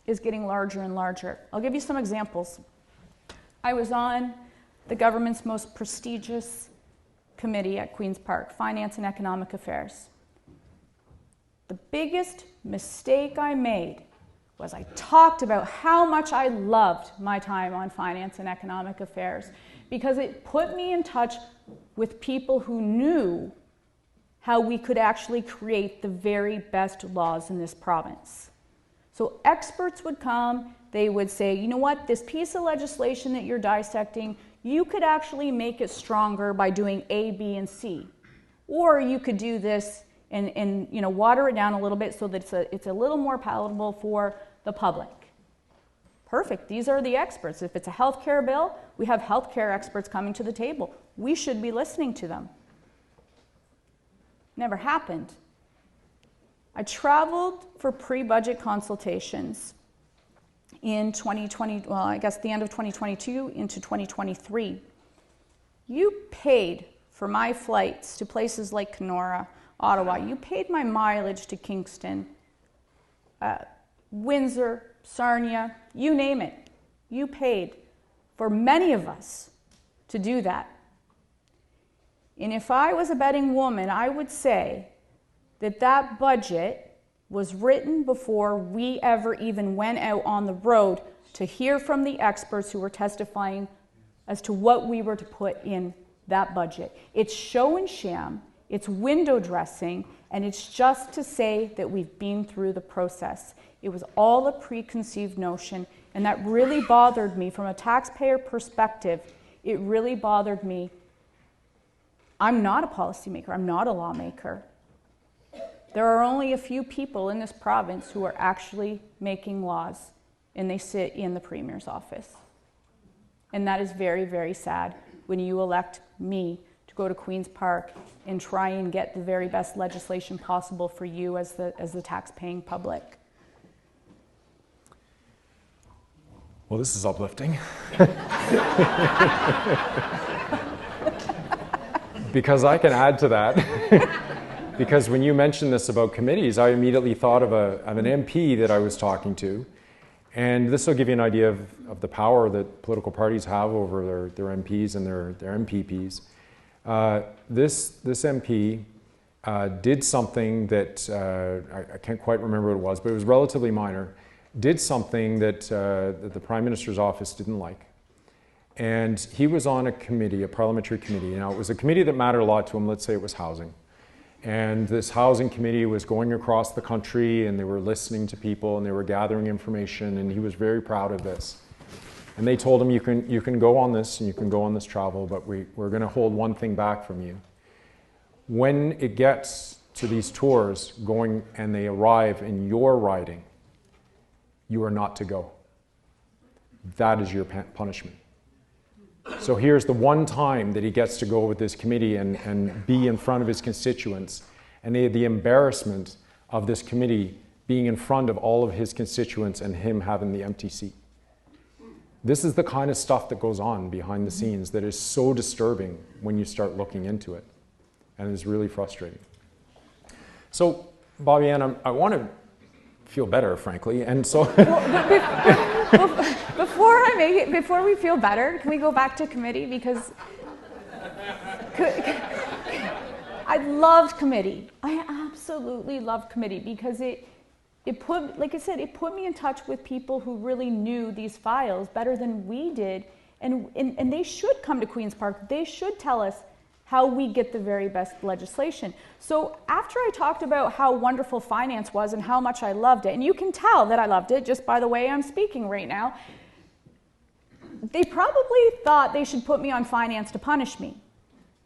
is getting larger and larger. I'll give you some examples. I was on the government's most prestigious committee at Queen's Park, Finance and Economic Affairs. The biggest mistake I made was I talked about how much I loved my time on Finance and Economic Affairs, because it put me in touch with people who knew how we could actually create the very best laws in this province. So experts would come, they would say, you know what, this piece of legislation that you're dissecting, you could actually make it stronger by doing A, B, and C. Or you could do this and water it down a little bit so that it's a little more palatable for the public. Perfect, these are the experts. If it's a healthcare bill, we have healthcare experts coming to the table. We should be listening to them. Never happened. I traveled for pre-budget consultations in 2020, well, I guess the end of 2022 into 2023. You paid for my flights to places like Kenora, Ottawa. You paid my mileage to Kingston, Windsor, Sarnia, you name it. You paid for many of us to do that. And if I was a betting woman, I would say that that budget was written before we ever even went out on the road to hear from the experts who were testifying as to what we were to put in that budget. It's show and sham, it's window dressing, and it's just to say that we've been through the process. It was all a preconceived notion, and that really bothered me from a taxpayer perspective. It really bothered me. I'm not a policymaker, I'm not a lawmaker. There are only a few people in this province who are actually making laws, and they sit in the Premier's office. And that is very, very sad when you elect me to go to Queen's Park and try and get the very best legislation possible for you as the tax-paying public. Well, this is uplifting. Because I can add to that. Because when you mentioned this about committees, I immediately thought of an MP that I was talking to. And this will give you an idea of the power that political parties have over their MPs and their MPPs. This MP did something that, I can't quite remember what it was, but it was relatively minor, did something that the Prime Minister's office didn't like. And he was on a committee, a parliamentary committee. Now, it was a committee that mattered a lot to him. Let's say it was housing. And this housing committee was going across the country, and they were listening to people, and they were gathering information, and he was very proud of this. And they told him, you can go on this, and you can go on this travel, but we're going to hold one thing back from you. When it gets to these tours going and they arrive in your riding, you are not to go. That is your punishment. So here's the one time that he gets to go with this committee and be in front of his constituents, and they had the embarrassment of this committee being in front of all of his constituents and him having the empty seat. This is the kind of stuff that goes on behind the scenes that is so disturbing when you start looking into it, and it's really frustrating. So, Bobbi Ann, I want to feel better, frankly, and so... Before we feel better, can we go back to committee? Because I loved committee. I absolutely loved committee because it put, like I said, it put me in touch with people who really knew these files better than we did. And they should come to Queen's Park. They should tell us how we get the very best legislation. So after I talked about how wonderful finance was and how much I loved it, and you can tell that I loved it just by the way I'm speaking right now, they probably thought they should put me on finance to punish me.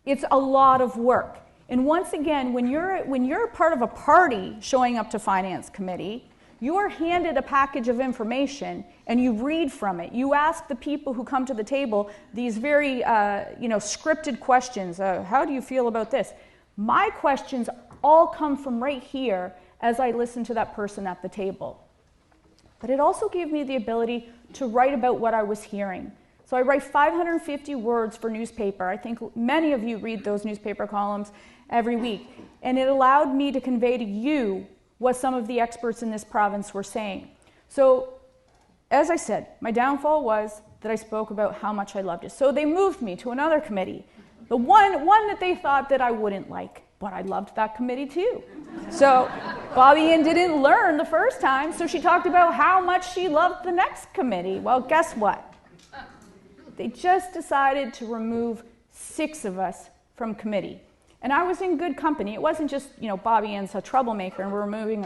It's a lot of work. And once again, when you're part of a party showing up to finance committee, you are handed a package of information and you read from it. You ask the people who come to the table these very scripted questions. How do you feel about this? My questions all come from right here as I listen to that person at the table. But it also gave me the ability to write about what I was hearing. So I write 550 words for newspaper. I think many of you read those newspaper columns every week. And it allowed me to convey to you what some of the experts in this province were saying. So, as I said, my downfall was that I spoke about how much I loved it. So they moved me to another committee, the one that they thought that I wouldn't like, but I loved that committee too. So Bobbi Ann didn't learn the first time, so she talked about how much she loved the next committee. Well, guess what? They just decided to remove 6 of us from committee. And I was in good company. It wasn't just, Bobbi Ann's a troublemaker and we're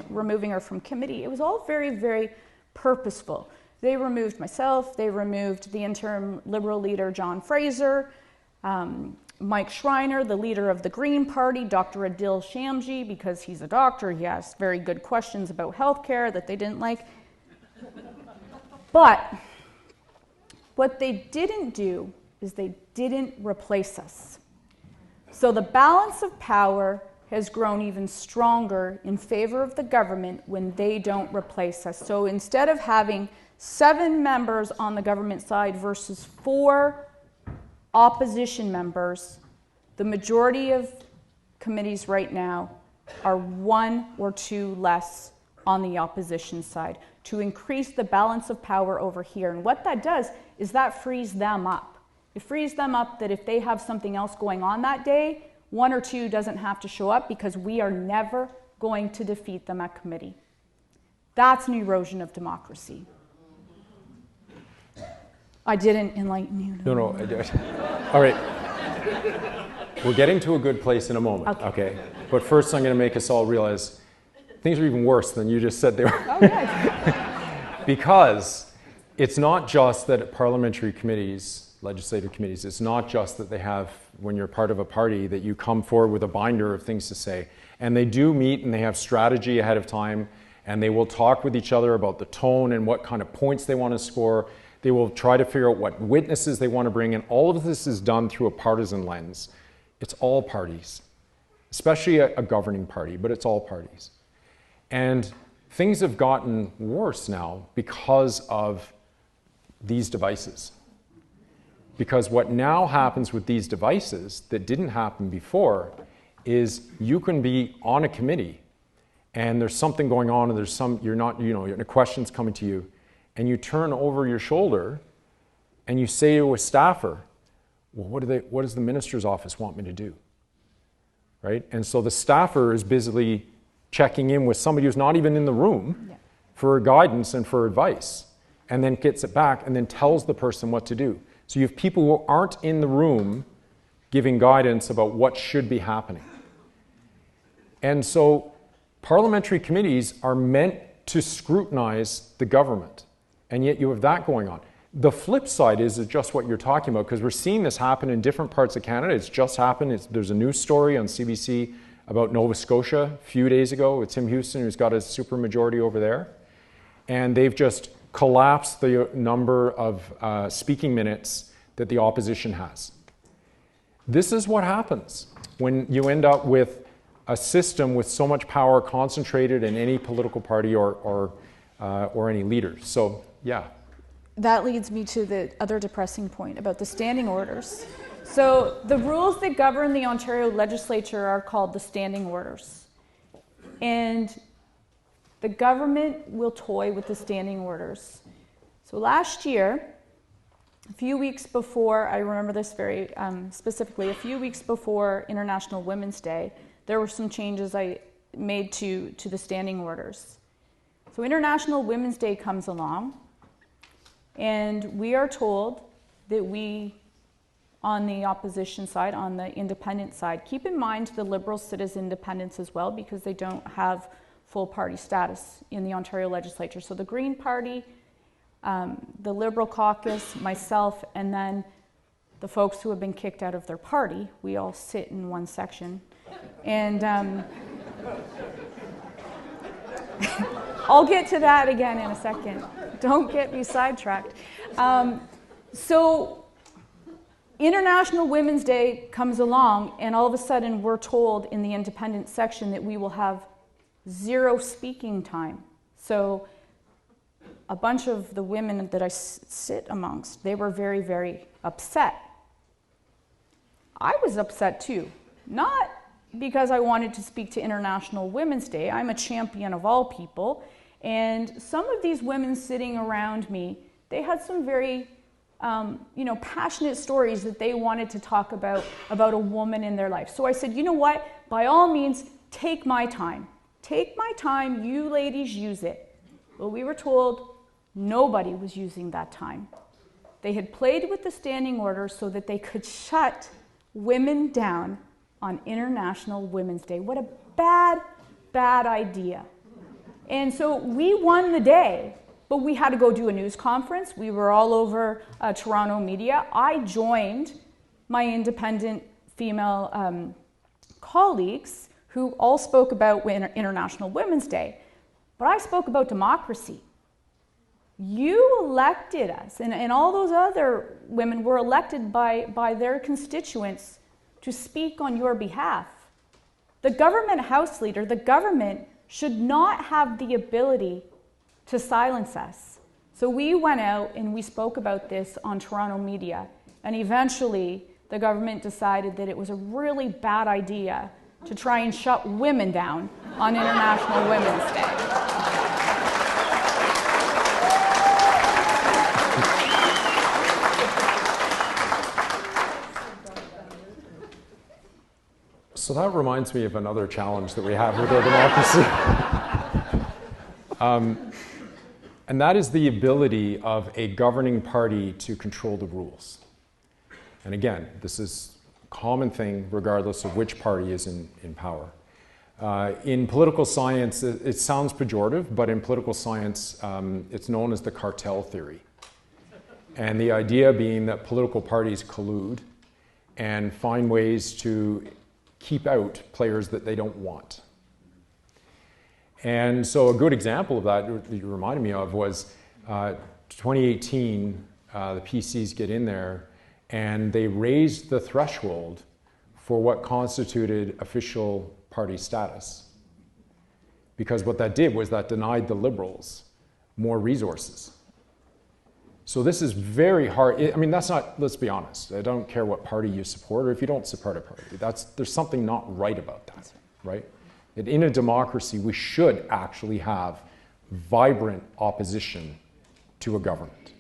removing her from committee. It was all very, very purposeful. They removed myself. They removed the interim Liberal leader, John Fraser, Mike Schreiner, the leader of the Green Party, Dr. Adil Shamji, because he's a doctor. He asked very good questions about healthcare that they didn't like. But what they didn't do is they didn't replace us. So the balance of power has grown even stronger in favor of the government when they don't replace us. So instead of having 7 members on the government side versus 4 opposition members, the majority of committees right now are 1 or 2 less on the opposition side to increase the balance of power over here. And what that does is that frees them up. It frees them up that if they have something else going on that day, 1 or 2 doesn't have to show up because we are never going to defeat them at committee. That's an erosion of democracy. I didn't enlighten you. No. All right. We're getting to a good place in a moment, okay? But first I'm going to make us all realize things are even worse than you just said they were. Okay. Because it's not just that parliamentary committees, legislative committees, it's not just that they have, when you're part of a party, that you come forward with a binder of things to say. And they do meet and they have strategy ahead of time, and they will talk with each other about the tone and what kind of points they want to score. They will try to figure out what witnesses they want to bring in. All of this is done through a partisan lens. It's all parties, especially a governing party, but it's all parties. And things have gotten worse now because of these devices. Because what now happens with these devices that didn't happen before is you can be on a committee and there's something going on and there's some, you're not, a question's coming to you, and you turn over your shoulder and you say to a staffer, well, what does the minister's office want me to do? Right? And so the staffer is busily checking in with somebody who's not even in the room for guidance and for advice, and then gets it back and then tells the person what to do. So you have people who aren't in the room giving guidance about what should be happening. And so parliamentary committees are meant to scrutinize the government, and yet you have that going on. The flip side is just what you're talking about, because we're seeing this happen in different parts of Canada. It's just happened. There's a news story on CBC about Nova Scotia a few days ago with Tim Houston, who's got a supermajority over there. And they've just collapsed the number of speaking minutes that the opposition has. This is what happens when you end up with a system with so much power concentrated in any political party or any leaders. So, yeah. That leads me to the other depressing point about the standing orders. So the rules that govern the Ontario Legislature are called the standing orders. And the government will toy with the standing orders. So last year, a few weeks before, I remember this very specifically, a few weeks before International Women's Day, there were some changes I made to the standing orders. So International Women's Day comes along, and we are told that we, on the opposition side, on the independent side, keep in mind the Liberals sit as independents as well because they don't have full party status in the Ontario Legislature. So the Green Party, the Liberal caucus, myself, and then the folks who have been kicked out of their party, we all sit in one section. And I'll get to that again in a second. Don't get me sidetracked. So International Women's Day comes along, and all of a sudden we're told in the independent section that we will have 0 speaking time. So a bunch of the women that I sit amongst, they were very, very upset. I was upset too. Not because I wanted to speak to International Women's Day. I'm a champion of all people. And some of these women sitting around me, they had some very passionate stories that they wanted to talk about a woman in their life. So I said, you know what? By all means, take my time. Take my time, you ladies use it. Well, we were told nobody was using that time. They had played with the standing order so that they could shut women down on International Women's Day. What a bad, bad idea. And so we won the day, but we had to go do a news conference. We were all over Toronto media. I joined my independent female colleagues who all spoke about International Women's Day. But I spoke about democracy. You elected us, and all those other women were elected by their constituents to speak on your behalf. The government House leader, the government, should not have the ability to silence us. So we went out and we spoke about this on Toronto media, and eventually the government decided that it was a really bad idea to try and shut women down on International Women's Day. So that reminds me of another challenge that we have with our democracy. And that is the ability of a governing party to control the rules. And again, this is a common thing regardless of which party is in power. In political science, it sounds pejorative, but in political science, it's known as the cartel theory. And the idea being that political parties collude and find ways to keep out players that they don't want. And so a good example of that you reminded me of was 2018, the PCs get in there and they raised the threshold for what constituted official party status. Because what that did was that denied the Liberals more resources. So this is very hard. I mean, that's not, let's be honest. I don't care what party you support or if you don't support a party. There's something not right about that, right? That in a democracy, we should actually have vibrant opposition to a government.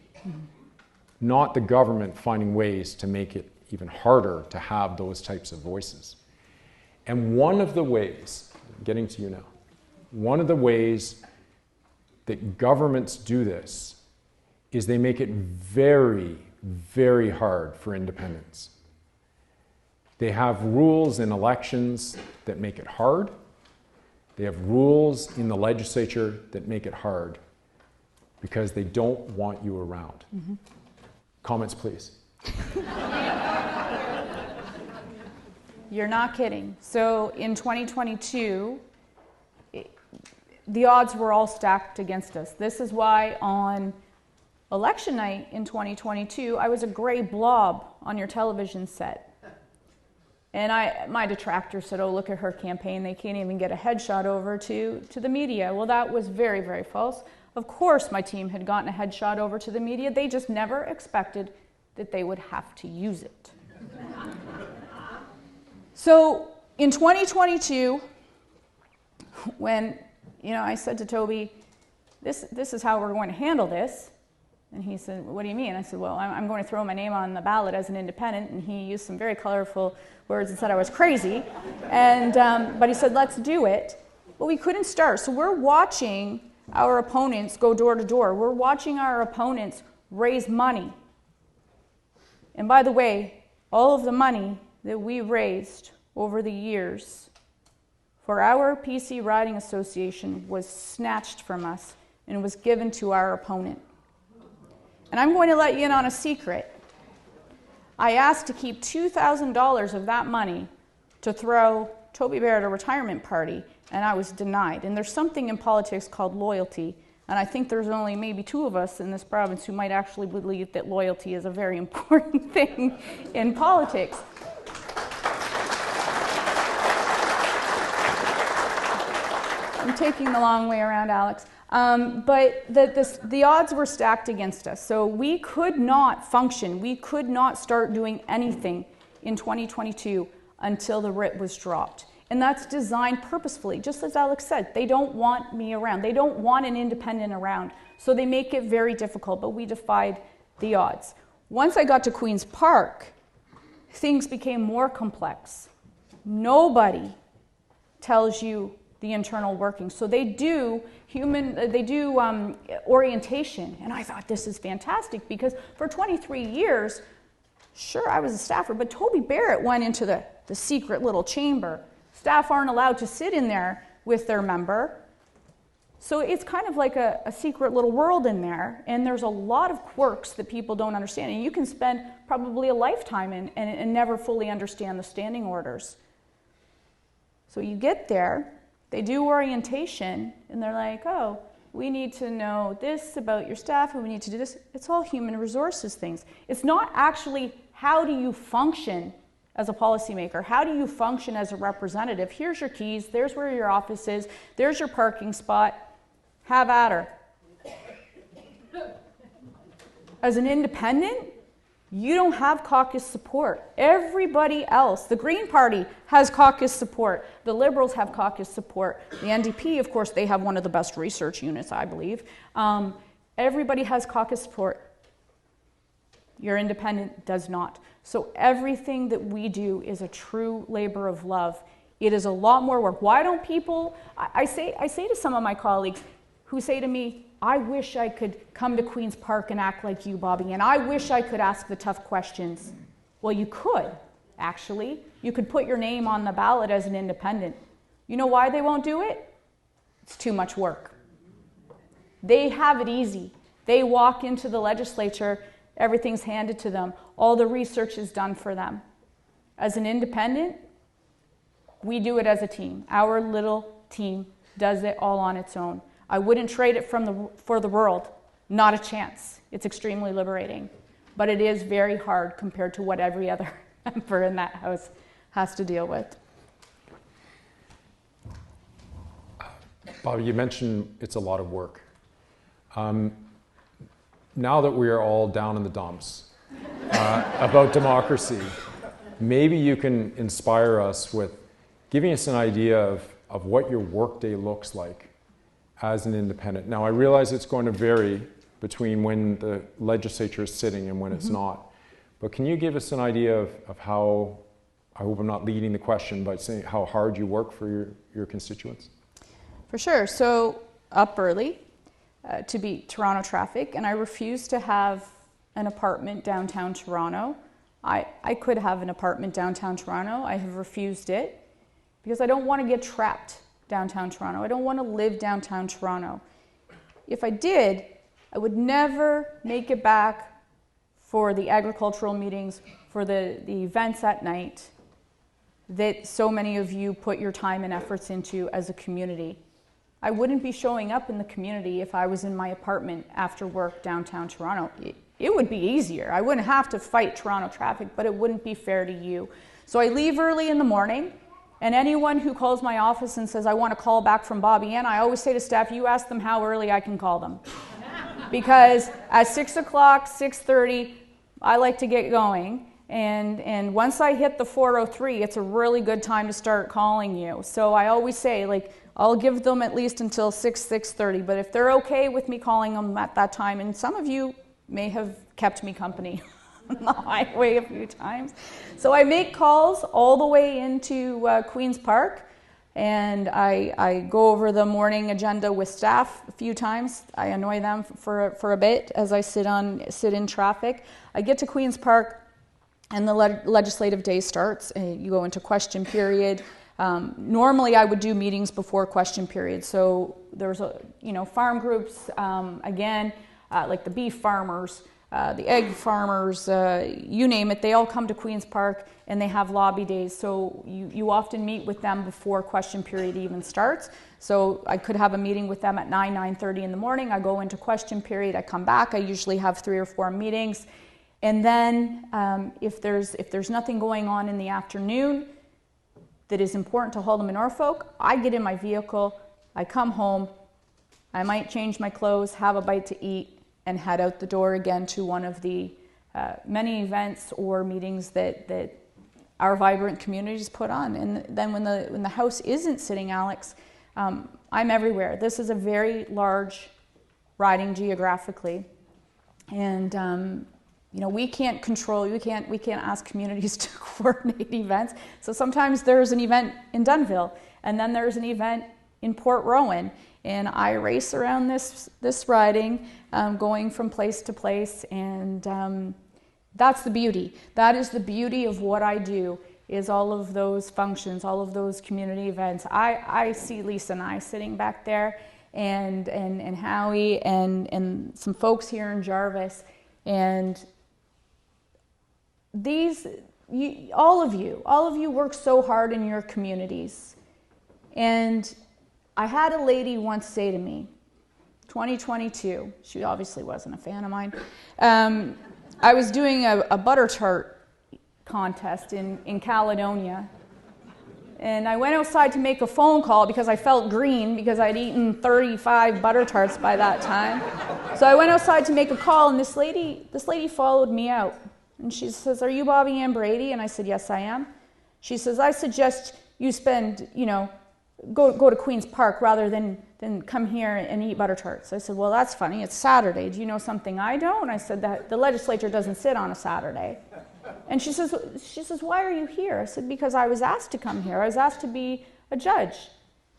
Not the government finding ways to make it even harder to have those types of voices. And one of the ways, getting to you now, one of the ways that governments do this is they make it very, very hard for independents. They have rules in elections that make it hard. They have rules in the legislature that make it hard because they don't want you around. Mm-hmm. Comments, please. You're not kidding. So in 2022, the odds were all stacked against us. This is why on election night in 2022, I was a gray blob on your television set. And my detractors said, oh, look at her campaign. They can't even get a headshot over to the media. Well, that was very, very false. Of course, my team had gotten a headshot over to the media. They just never expected that they would have to use it. So in 2022, when I said to Toby, this is how we're going to handle this. And he said, what do you mean? I said, well, I'm going to throw my name on the ballot as an independent. And he used some very colorful words and said I was crazy. And but he said, let's do it. But we couldn't start. So we're watching our opponents go door to door. We're watching our opponents raise money. And by the way, all of the money that we raised over the years for our PC Riding Association was snatched from us and was given to our opponent. And I'm going to let you in on a secret. I asked to keep $2,000 of that money to throw Toby Barrett a retirement party, and I was denied. And there's something in politics called loyalty, and I think there's only maybe 2 of us in this province who might actually believe that loyalty is a very important thing in politics. I'm taking the long way around, Alex. But the odds were stacked against us. So we could not function. We could not start doing anything in 2022 until the writ was dropped. And that's designed purposefully. Just as Alex said, they don't want me around. They don't want an independent around. So they make it very difficult, but we defied the odds. Once I got to Queen's Park, things became more complex. Nobody tells you the internal workings. So they do orientation. And I thought, this is fantastic, because for 23 years, sure, I was a staffer, but Toby Barrett went into the secret little chamber. Staff aren't allowed to sit in there with their member. So it's kind of like a secret little world in there, and there's a lot of quirks that people don't understand. And you can spend probably a lifetime and never fully understand the standing orders. So you get there, they do orientation, and they're like, oh, we need to know this about your staff, and we need to do this. It's all human resources things. It's not actually how do you function as a policymaker? How do you function as a representative? Here's your keys, there's where your office is, there's your parking spot, have at her. As an independent, you don't have caucus support. Everybody else, the Green Party has caucus support. The Liberals have caucus support. The NDP, of course, they have one of the best research units, I believe. Everybody has caucus support. Your independent does not. So everything that we do is a true labor of love. It is a lot more work. Why don't people, I say to some of my colleagues who say to me, I wish I could come to Queen's Park and act like you, Bobbi, and I wish I could ask the tough questions. Well, you could, actually. You could put your name on the ballot as an independent. You know why they won't do it? It's too much work. They have it easy. They walk into the legislature, everything's handed to them. All the research is done for them. As an independent, we do it as a team. Our little team does it all on its own. I wouldn't trade it for the world. Not a chance. It's extremely liberating. But it is very hard compared to what every other member in that house has to deal with. Bobbi, you mentioned it's a lot of work. Now that we are all down in the dumps about democracy, maybe you can inspire us with giving us an idea of what your workday looks like as an independent. Now, I realize it's going to vary between when the legislature is sitting and when it's not. But can you give us an idea of how, I hope I'm not leading the question, but saying how hard you work for your constituents? For sure. So up early to beat Toronto traffic, and I refuse to have an apartment downtown Toronto. I could have an apartment downtown Toronto. I have refused it because I don't want to get trapped downtown Toronto. I don't want to live downtown Toronto. If I did, I would never make it back for the agricultural meetings, for the events at night that so many of you put your time and efforts into as a community. I wouldn't be showing up in the community if I was in my apartment after work downtown Toronto. It would be easier. I wouldn't have to fight Toronto traffic, but it wouldn't be fair to you. So I leave early in the morning, and anyone who calls my office and says, I want to call back from Bobbi Ann, I always say to staff, you ask them how early I can call them. Because at 6 o'clock, 6:30, I like to get going. And once I hit the 403, it's a really good time to start calling you. So I always say, like, I'll give them at least until 6:30. But if they're okay with me calling them at that time, and some of you may have kept me company on the highway a few times. So I make calls all the way into Queen's Park, and I go over the morning agenda with staff a few times. I annoy them for a bit as I sit in traffic. I get to Queen's Park, and the legislative day starts. You go into question period. Normally I would do meetings before question period. So there's farm groups, like the beef farmers, the egg farmers, you name it, they all come to Queen's Park and they have lobby days. So you often meet with them before question period even starts. So I could have a meeting with them at 9:30 in the morning. I go into question period, I come back, I usually have 3 or 4 meetings. And then if there's nothing going on in the afternoon that is important to Haldimand-Norfolk, I get in my vehicle, I come home, I might change my clothes, have a bite to eat, and head out the door again to one of the many events or meetings that our vibrant communities put on. And then when the House isn't sitting, Alex, I'm everywhere. This is a very large riding geographically, and we can't control. We can't ask communities to coordinate events. So sometimes there's an event in Dunnville, and then there's an event in Port Rowan. And I race around this riding, going from place to place, and that's the beauty. That is the beauty of what I do, is all of those functions, all of those community events. I see Lisa and I sitting back there, and Howie, and some folks here in Jarvis, and all of you work so hard in your communities. And I had a lady once say to me, 2022, she obviously wasn't a fan of mine, I was doing a butter tart contest in Caledonia, and I went outside to make a phone call because I felt green because I'd eaten 35 butter tarts by that time. So I went outside to make a call, and this lady followed me out, and she says, "Are you Bobbi Ann Brady?" And I said, "Yes, I am." She says, "I suggest you spend, go to Queen's Park rather than come here and eat butter tarts." I said, "Well, that's funny. It's Saturday. Do you know something I don't?" I said, "That the legislature doesn't sit on a Saturday." And she says, "Why are you here?" I said, "Because I was asked to come here. I was asked to be a judge."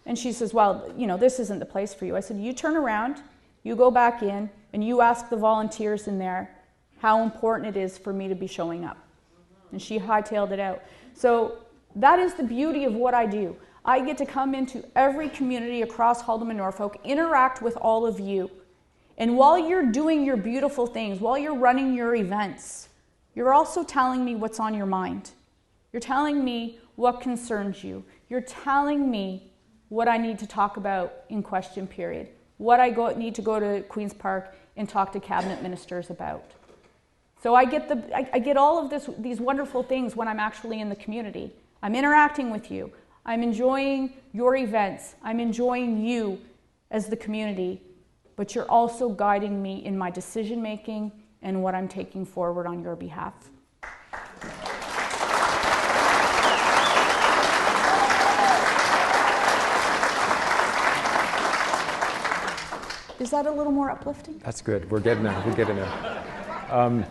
And she says, "Well, this isn't the place for you." I said, "You turn around, you go back in, and you ask the volunteers in there how important it is for me to be showing up." And she hightailed it out. So that is the beauty of what I do. I get to come into every community across Haldimand-Norfolk, interact with all of you. And while you're doing your beautiful things, while you're running your events, you're also telling me what's on your mind. You're telling me what concerns you. You're telling me what I need to talk about in question period, what I need to go to Queen's Park and talk to cabinet ministers about. So I get all of these wonderful things when I'm actually in the community. I'm interacting with you. I'm enjoying your events. I'm enjoying you as the community, but you're also guiding me in my decision making and what I'm taking forward on your behalf. Is that a little more uplifting? That's good. We're getting there. We're getting there.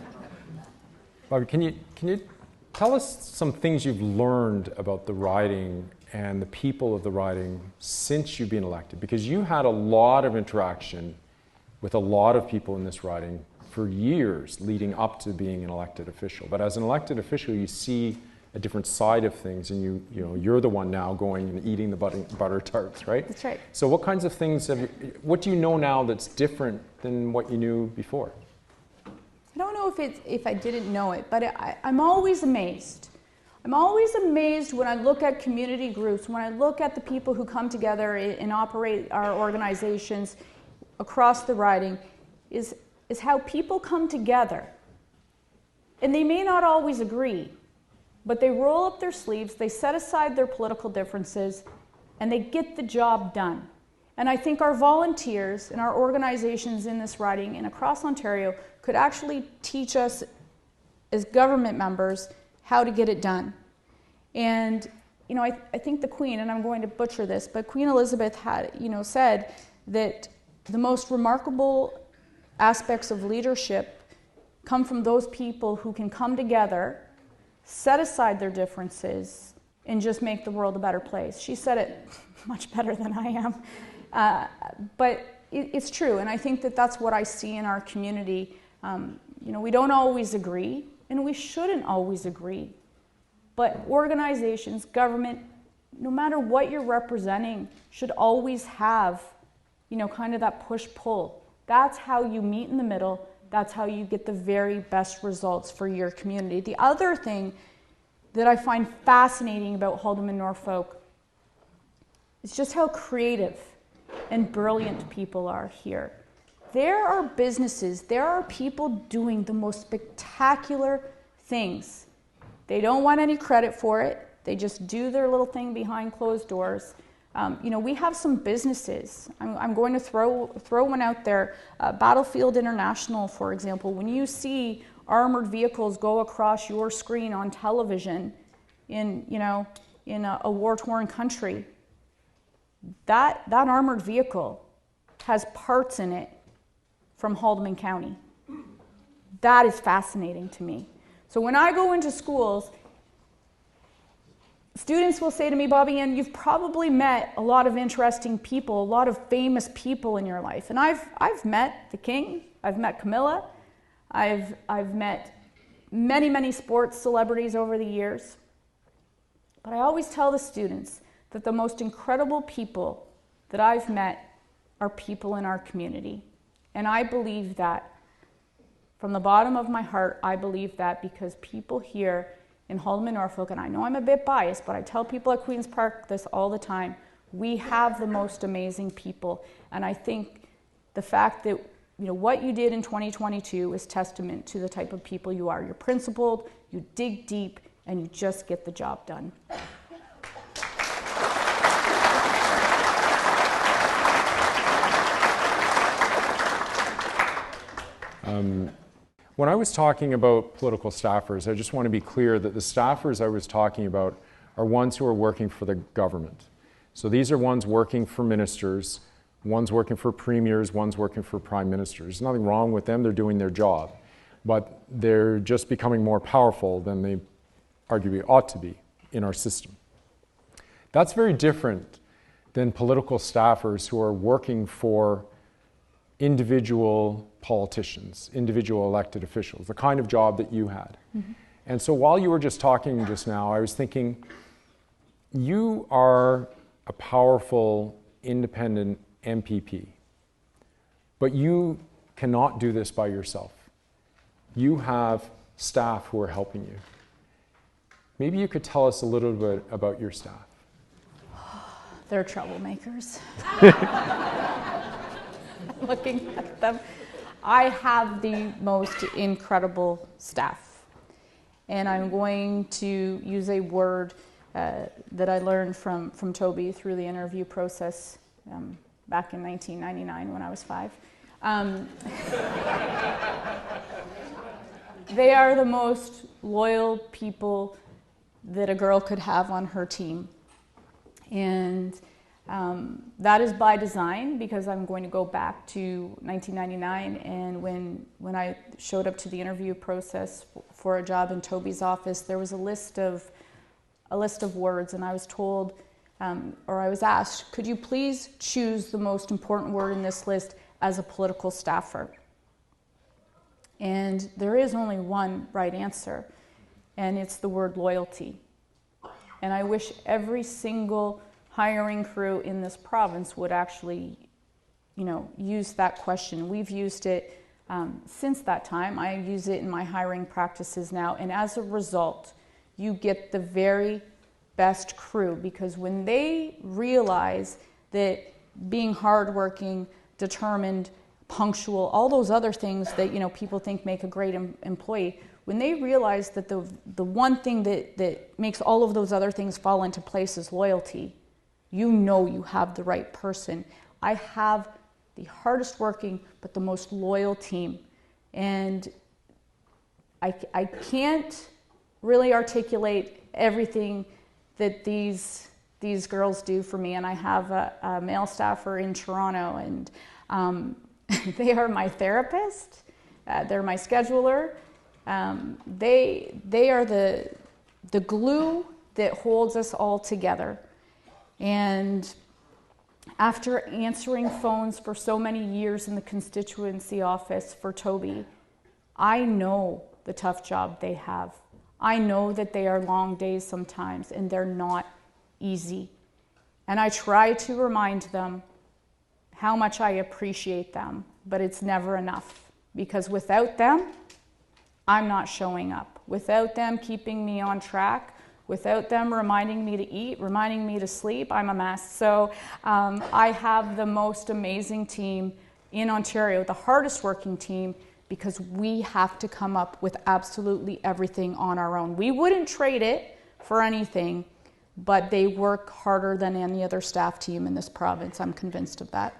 Bobbi, can you tell us some things you've learned about the riding and the people of the riding since you've been elected? Because you had a lot of interaction with a lot of people in this riding for years leading up to being an elected official. But as an elected official, you see a different side of things, and you're the one now going and eating the butter tarts, right? That's right. So what kinds of things what do you know now that's different than what you knew before? I don't know if I didn't know it, but I'm always amazed. I'm always amazed when I look at community groups, when I look at the people who come together and operate our organizations across the riding, is how people come together. And they may not always agree, but they roll up their sleeves, they set aside their political differences, and they get the job done. And I think our volunteers and our organizations in this riding and across Ontario could actually teach us as government members how to get it done. And I think the Queen, and I'm going to butcher this, but Queen Elizabeth had said that the most remarkable aspects of leadership come from those people who can come together, set aside their differences, and just make the world a better place. She said it much better than I am. But it's true, and I think that's what I see in our community. We don't always agree, and we shouldn't always agree. But organizations, government, no matter what you're representing, should always have, kind of that push-pull. That's how you meet in the middle. That's how you get the very best results for your community. The other thing that I find fascinating about Haldimand-Norfolk is just how creative and brilliant people are here. There are businesses, there are people doing the most spectacular things. They don't want any credit for it. They just do their little thing behind closed doors. We have some businesses. I'm going to throw one out there. Battlefield International, for example, when you see armored vehicles go across your screen on television in a war-torn country, that armored vehicle has parts in it from Haldimand County. That is fascinating to me. So when I go into schools, students will say to me, Bobbi Ann, you've probably met a lot of interesting people, a lot of famous people in your life. And I've met the King, I've met Camilla, I've met many, many sports celebrities over the years. But I always tell the students that the most incredible people that I've met are people in our community. And I believe that. From the bottom of my heart, I believe that because people here in Haldimand-Norfolk, and I know I'm a bit biased, but I tell people at Queen's Park this all the time, we have the most amazing people. And I think the fact that what you did in 2022 is testament to the type of people you are. You're principled, you dig deep, and you just get the job done. When I was talking about political staffers, I just want to be clear that the staffers I was talking about are ones who are working for the government. So these are ones working for ministers, ones working for premiers, ones working for prime ministers. There's nothing wrong with them, they're doing their job. But they're just becoming more powerful than they arguably ought to be in our system. That's very different than political staffers who are working for individual politicians, individual elected officials, the kind of job that you had. Mm-hmm. And so while you were just talking just now, I was thinking, you are a powerful, independent MPP, but you cannot do this by yourself. You have staff who are helping you. Maybe you could tell us a little bit about your staff. They're troublemakers. Looking at them. I have the most incredible staff. And I'm going to use a word that I learned from Toby through the interview process back in 1999 when I was 5. They are the most loyal people that a girl could have on her team. And That is by design, because I'm going to go back to 1999, and when I showed up to the interview process for a job in Toby's office, there was a list of words, and I was told, or I was asked, could you please choose the most important word in this list as a political staffer? And there is only one right answer, and it's the word loyalty. And I wish every single hiring crew in this province would actually, use that question. We've used it since that time. I use it in my hiring practices now, and as a result, you get the very best crew, because when they realize that being hardworking, determined, punctual, all those other things that people think make a great employee, when they realize that the one thing that makes all of those other things fall into place is loyalty, you have the right person. I have the hardest working but the most loyal team, and I can't really articulate everything that these girls do for me. And I have a male staffer in Toronto, and they are my therapist, they're my scheduler, they are the glue that holds us all together. And after answering phones for so many years in the constituency office for Toby, I know the tough job they have. I know that they are long days sometimes, and they're not easy. And I try to remind them how much I appreciate them, but it's never enough, because without them, I'm not showing up. Without them keeping me on track, without them reminding me to eat, reminding me to sleep, I'm a mess. So I have the most amazing team in Ontario, the hardest working team, because we have to come up with absolutely everything on our own. We wouldn't trade it for anything, but they work harder than any other staff team in this province. I'm convinced of that.